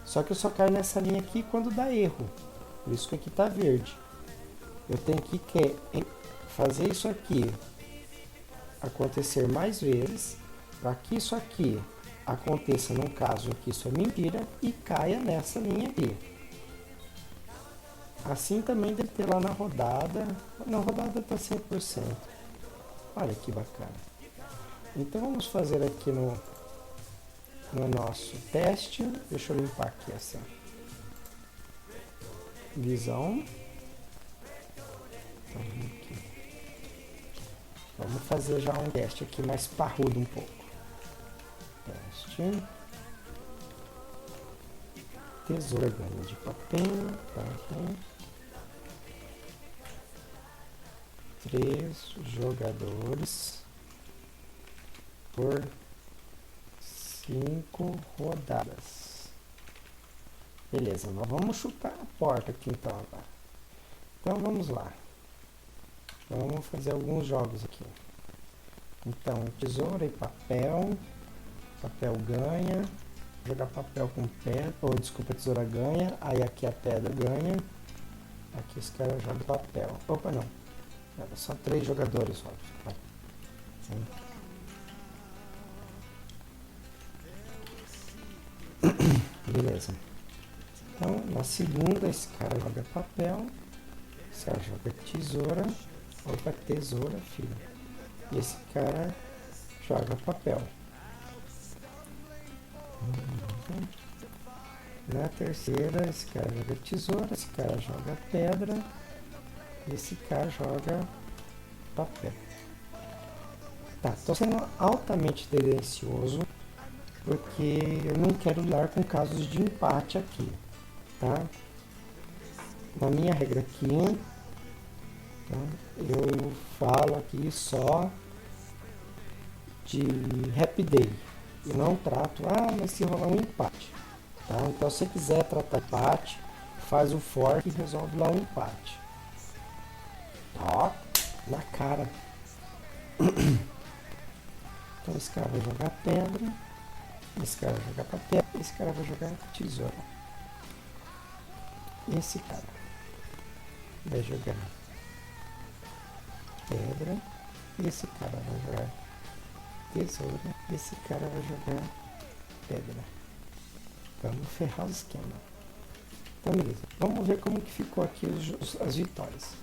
Speaker 1: Só que eu só caio nessa linha aqui quando dá erro. Por isso que aqui tá verde. Eu tenho que fazer isso aqui acontecer mais vezes, para que isso aqui aconteça num caso em que isso é mentira e caia nessa linha aqui. Assim também deve ter lá na rodada. Na rodada tá 100%. Olha que bacana. Então vamos fazer aqui no nosso teste. Deixa eu limpar aqui essa visão. Então, aqui. Vamos fazer já um teste aqui mais parrudo um pouco. Teste. Tesoura ganha de papel. Tá. 3 jogadores por 5 rodadas. Beleza, nós vamos chutar a porta aqui então agora. Então vamos lá. Vamos fazer alguns jogos aqui. Então, tesoura e papel. Papel ganha. Jogar papel com pedra. Ou desculpa, tesoura ganha. Aí aqui a pedra ganha. Aqui esse cara joga papel. Opa, não. Era só 3 jogadores, óbvio. Beleza. Então, na segunda, esse cara joga papel. Esse cara joga tesoura. Opa, tesoura, filho. E esse cara joga papel. Na terceira, esse cara joga tesoura. Esse cara joga pedra. E esse cara joga papel. Tá, estou sendo altamente tendencioso porque eu não quero lidar com casos de empate aqui, tá? Na minha regra aqui, tá, eu falo aqui só de happy day e não trato, mas se rolar um empate. Tá? Então, se você quiser tratar empate, faz o fork e resolve lá o empate. Ó, na cara. Então, esse cara vai jogar pedra, esse cara vai jogar papel, esse cara vai jogar tesoura. Esse cara vai jogar pedra, esse cara vai jogar tesoura, esse cara vai jogar pedra. Vamos ferrar o esquema. Então, beleza. Vamos ver como que ficou aqui as vitórias.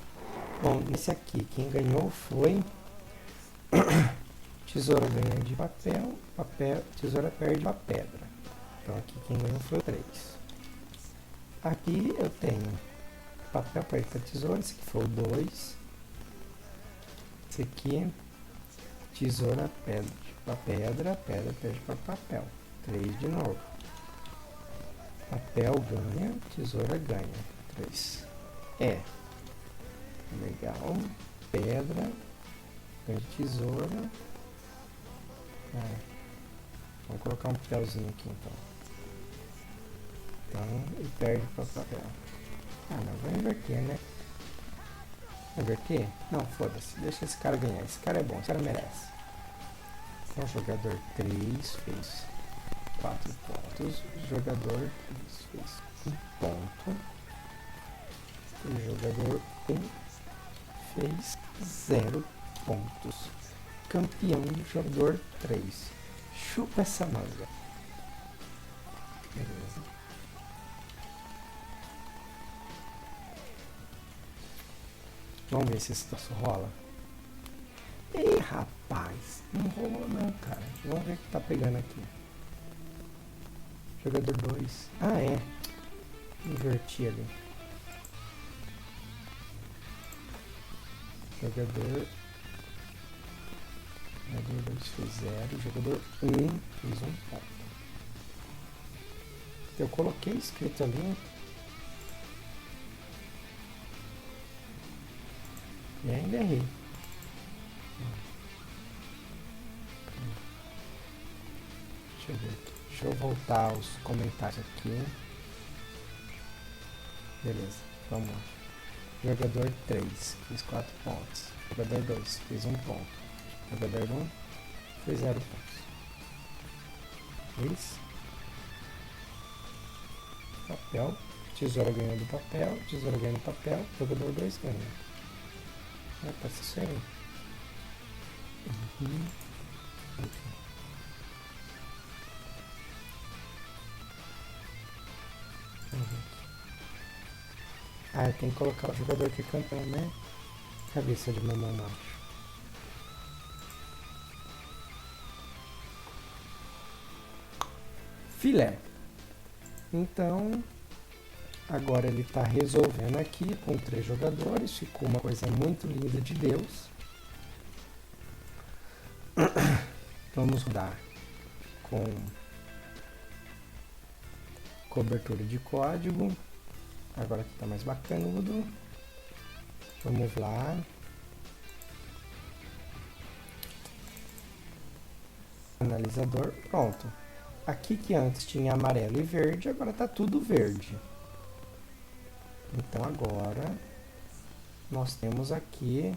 Speaker 1: Bom, nesse aqui, quem ganhou foi tesoura ganha de papel, tesoura perde a pedra. Então, aqui quem ganhou foi o 3. Aqui eu tenho papel perde para tesoura, esse aqui foi o 2. Esse aqui, tesoura perde para pedra, pedra perde para papel. 3 de novo. Papel ganha, tesoura ganha. 3. Legal. Pedra, ganha tesoura. Vamos colocar um papelzinho aqui então. E perde para papel. Não, vou inverter, né? Inverter? Não, foda-se. Deixa esse cara ganhar. Esse cara é bom, esse cara merece. Então, jogador 3 fez 4 pontos. Jogador 3 fez 1 ponto. E jogador 1 fez 0 pontos. Campeão do jogador 3. Chupa essa manga. Beleza. Vamos ver se esse troço rola. Ei, rapaz. Não rolou não, cara. Vamos ver o que tá pegando aqui. Jogador 2. Inverti ali. Jogador 2 fez 0. Jogador 1 fez 1 ponto. Eu coloquei escrito ali. E ainda errei. Deixa eu ver aqui. Deixa eu voltar aos comentários aqui. Beleza, vamos lá. Jogador 3 fez 4 pontos. Jogador 2 fez 1 ponto. Jogador 1 fez 0 pontos. Isso. Papel. Tesoura ganhou do papel. Tesoura ganhou do papel. Jogador 2 ganha. Pode ser isso aí. Tem que colocar o jogador que é campeão, né? Cabeça de mamão macho. Filé. Então, agora ele está resolvendo aqui com 3 jogadores. Ficou uma coisa muito linda de Deus. Vamos rodar com cobertura de código. Agora que está mais bacanudo. Vamos lá. Analisador. Pronto. Aqui que antes tinha amarelo e verde, agora está tudo verde. Então agora nós temos aqui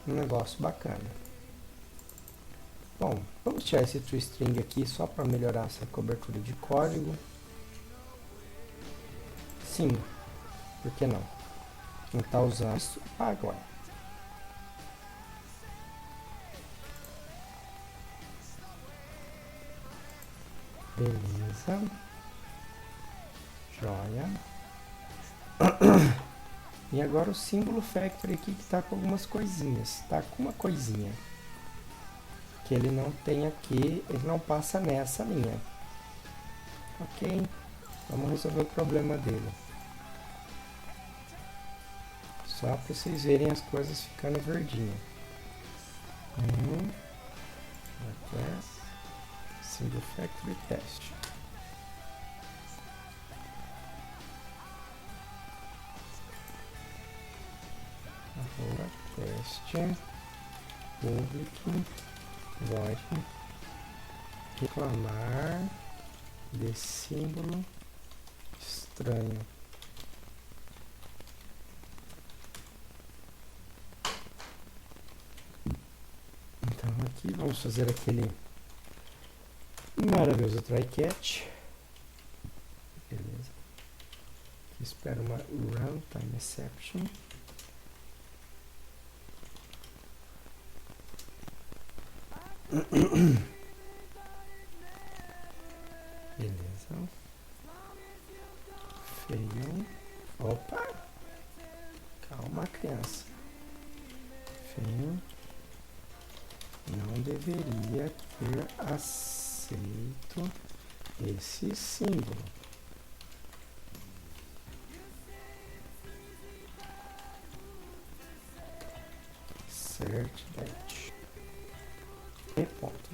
Speaker 1: um negócio bacana. Bom, vamos tirar esse toString aqui só para melhorar essa cobertura de código. Sim, por que não? Não está usando isso agora. Beleza. Joia. E agora o símbolo factory aqui que está com algumas coisinhas. Está com uma coisinha que ele não tem aqui, ele não passa nessa linha. Ok? Vamos resolver o problema dele. Só para vocês verem as coisas ficando verdinho. Single factory test. Teste public void reclamar de símbolo estranho. Então aqui vamos fazer aquele maravilhoso try catch. Beleza. Aqui espero uma runtime exception. Beleza. Feio. Opa! Calma, criança. Feio. Não deveria ter aceito esse símbolo. Cert that.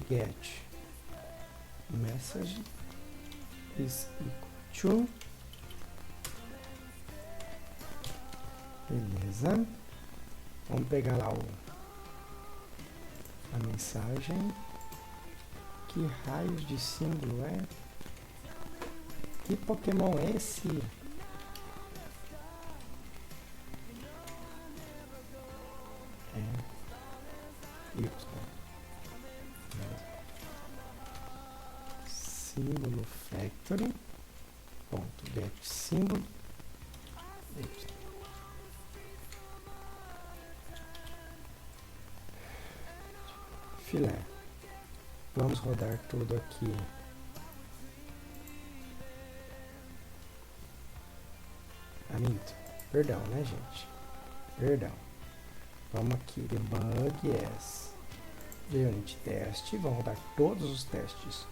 Speaker 1: Get message is equal to. Beleza. Vamos pegar lá a mensagem. Que raios de símbolo é? Que Pokémon é esse? Y. Símbolo factory. Ponto get símbolo. Y. Filé. Vamos rodar tudo aqui. Perdão, né, gente? Perdão. Vamos aqui, debug as unit test. Vamos rodar todos os testes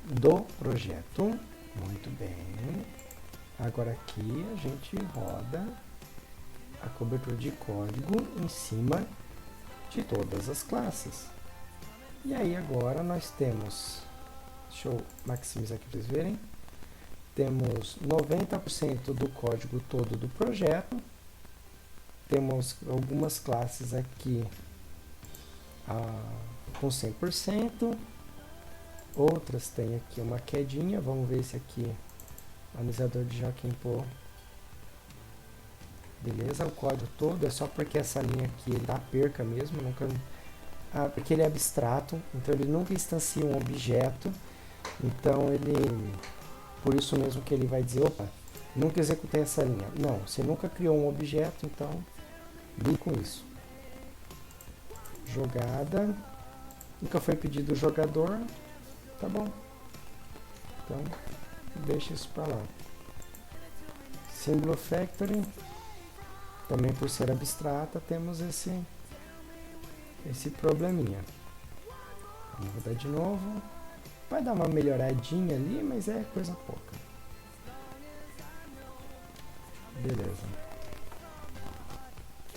Speaker 1: do projeto. Muito bem. Agora aqui a gente roda a cobertura de código em cima de todas as classes. E aí agora nós temos, deixa eu maximizar aqui para vocês verem, temos 90% do código todo do projeto, temos algumas classes aqui com 100%, outras tem aqui uma quedinha, vamos ver se aqui o analisador de Joaquim Pô. Beleza, o código todo é só porque essa linha aqui ele dá perca mesmo, nunca, porque ele é abstrato, então ele nunca instancia um objeto, então ele, por isso mesmo que ele vai dizer, opa, nunca executei essa linha. Não, você nunca criou um objeto, então ligue com isso. Jogada, nunca foi pedido o jogador, tá bom, então deixa isso para lá. Symbol Factory, também por ser abstrata, temos esse probleminha. Vamos rodar de novo. Vai dar uma melhoradinha ali, mas é coisa pouca. Beleza.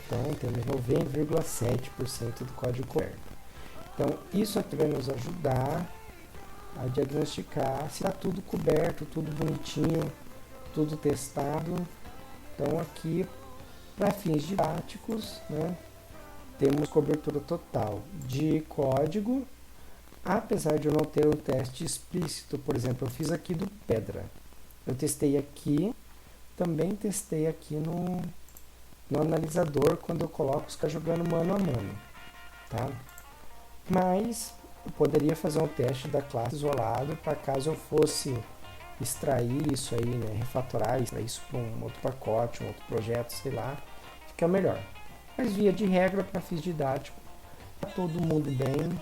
Speaker 1: Então, temos 90,7% do código coberto. Então, isso aqui vai nos ajudar a diagnosticar se está tudo coberto, tudo bonitinho, tudo testado. Então, aqui, para fins didáticos, né, temos cobertura total de código, apesar de eu não ter um teste explícito. Por exemplo, eu fiz aqui do Pedra. Eu testei aqui, também testei aqui no analisador, quando eu coloco os caras jogando mano a mano. Tá? Mas eu poderia fazer um teste da classe isolado, para caso eu fosse extrair isso aí, né, refatorar, extrair isso para um outro pacote, um outro projeto, sei lá, fica melhor. Mas via de regra, para fins didáticos, tá todo mundo bem,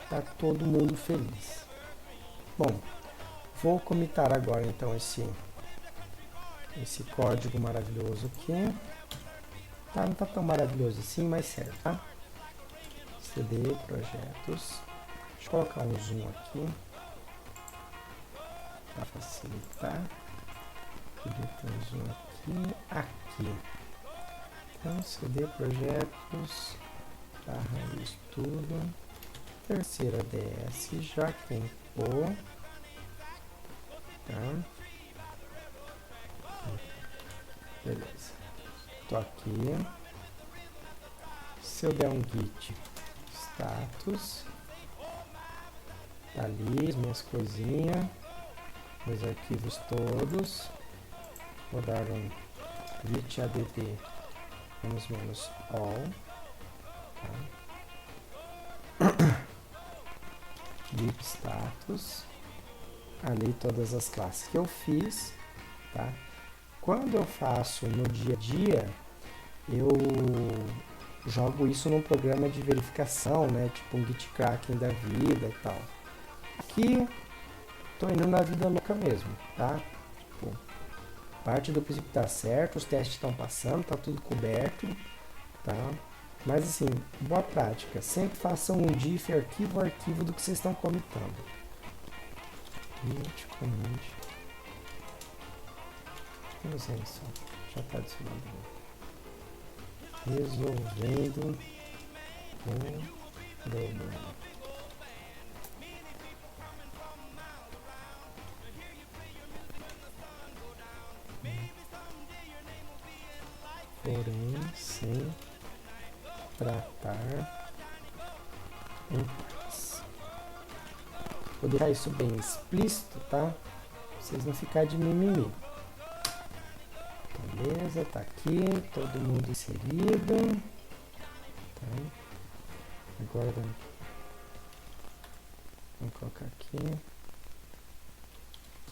Speaker 1: tá todo mundo feliz. Bom, vou comitar agora então esse código maravilhoso aqui. Tá, não tá tão maravilhoso assim, mas serve, tá? CD, projetos. Deixa eu colocar um zoom aqui para facilitar. Colocar um zoom aqui. Então, CD, projetos, barra estudo, terceira DS, Joaquim Pô. Tá? Beleza. Tô aqui. Se eu der um git status, Tá ali as minhas coisinhas, meus arquivos todos. Vou dar um git add -all, tá? Git status, ali todas as classes que eu fiz, tá? Quando eu faço no dia a dia, eu jogo isso num programa de verificação, né? Tipo um Git Kraken da vida e tal. Aqui, tô indo na vida louca mesmo, tá? Tipo, parte do princípio tá certo, os testes estão passando, tá tudo coberto, tá? Mas assim, boa prática, sempre façam um diff arquivo a arquivo do que vocês estão comitando. Git commit. Vamos ver só, já está adicionado. Resolvendo o problema. Porém, sem tratar em partes. Vou deixar isso bem explícito, tá? Pra vocês não ficarem de mimimi. Beleza, tá aqui, todo mundo inserido. Tá? Agora, vamos colocar aqui.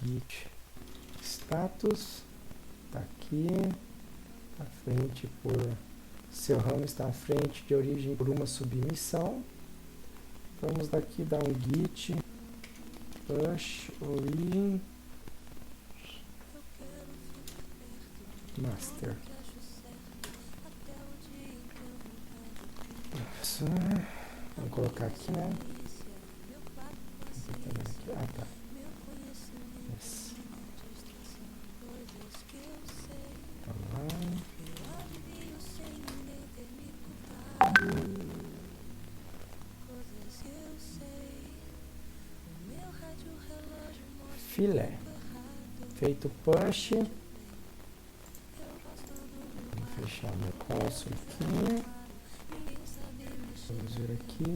Speaker 1: Git status, tá aqui. À frente por seu ramo está à frente de origem por uma submissão. Vamos daqui dar um git push origin master. Vamos colocar aqui, né? Ah, tá. Yes. Filé. Feito push. Vou fechar meu console aqui. Vamos ver aqui.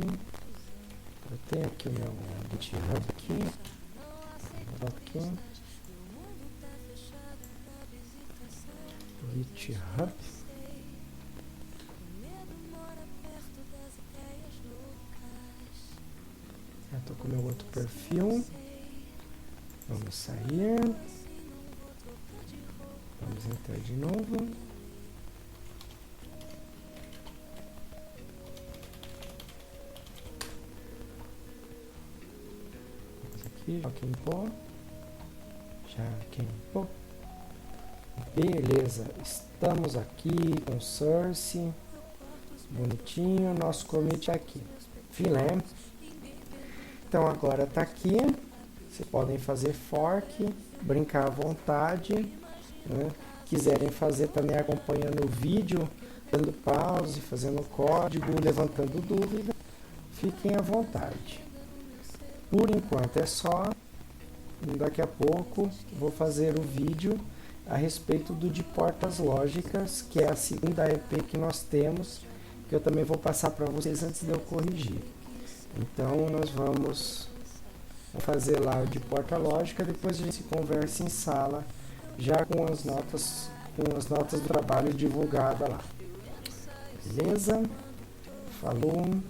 Speaker 1: Eu tenho aqui o meu GitHub aqui. GitHub. Estou com o meu outro perfil. Vamos sair. Vamos entrar de novo. Vamos aqui, já queimou. Já queimou. Beleza, estamos aqui com source. Bonitinho, nosso commit aqui. Filé. Então agora está aqui. Vocês podem fazer fork, brincar à vontade, né? Quiserem fazer também acompanhando o vídeo, dando pause, fazendo código, levantando dúvida, fiquem à vontade. Por enquanto é só. Daqui a pouco vou fazer o vídeo a respeito do de portas lógicas, que é a segunda EP que nós temos, que eu também vou passar para vocês antes de eu corrigir. Então nós vamos fazer lá o de porta lógica, depois a gente se conversa em sala, já com as notas do trabalho divulgada lá. Beleza? Falou!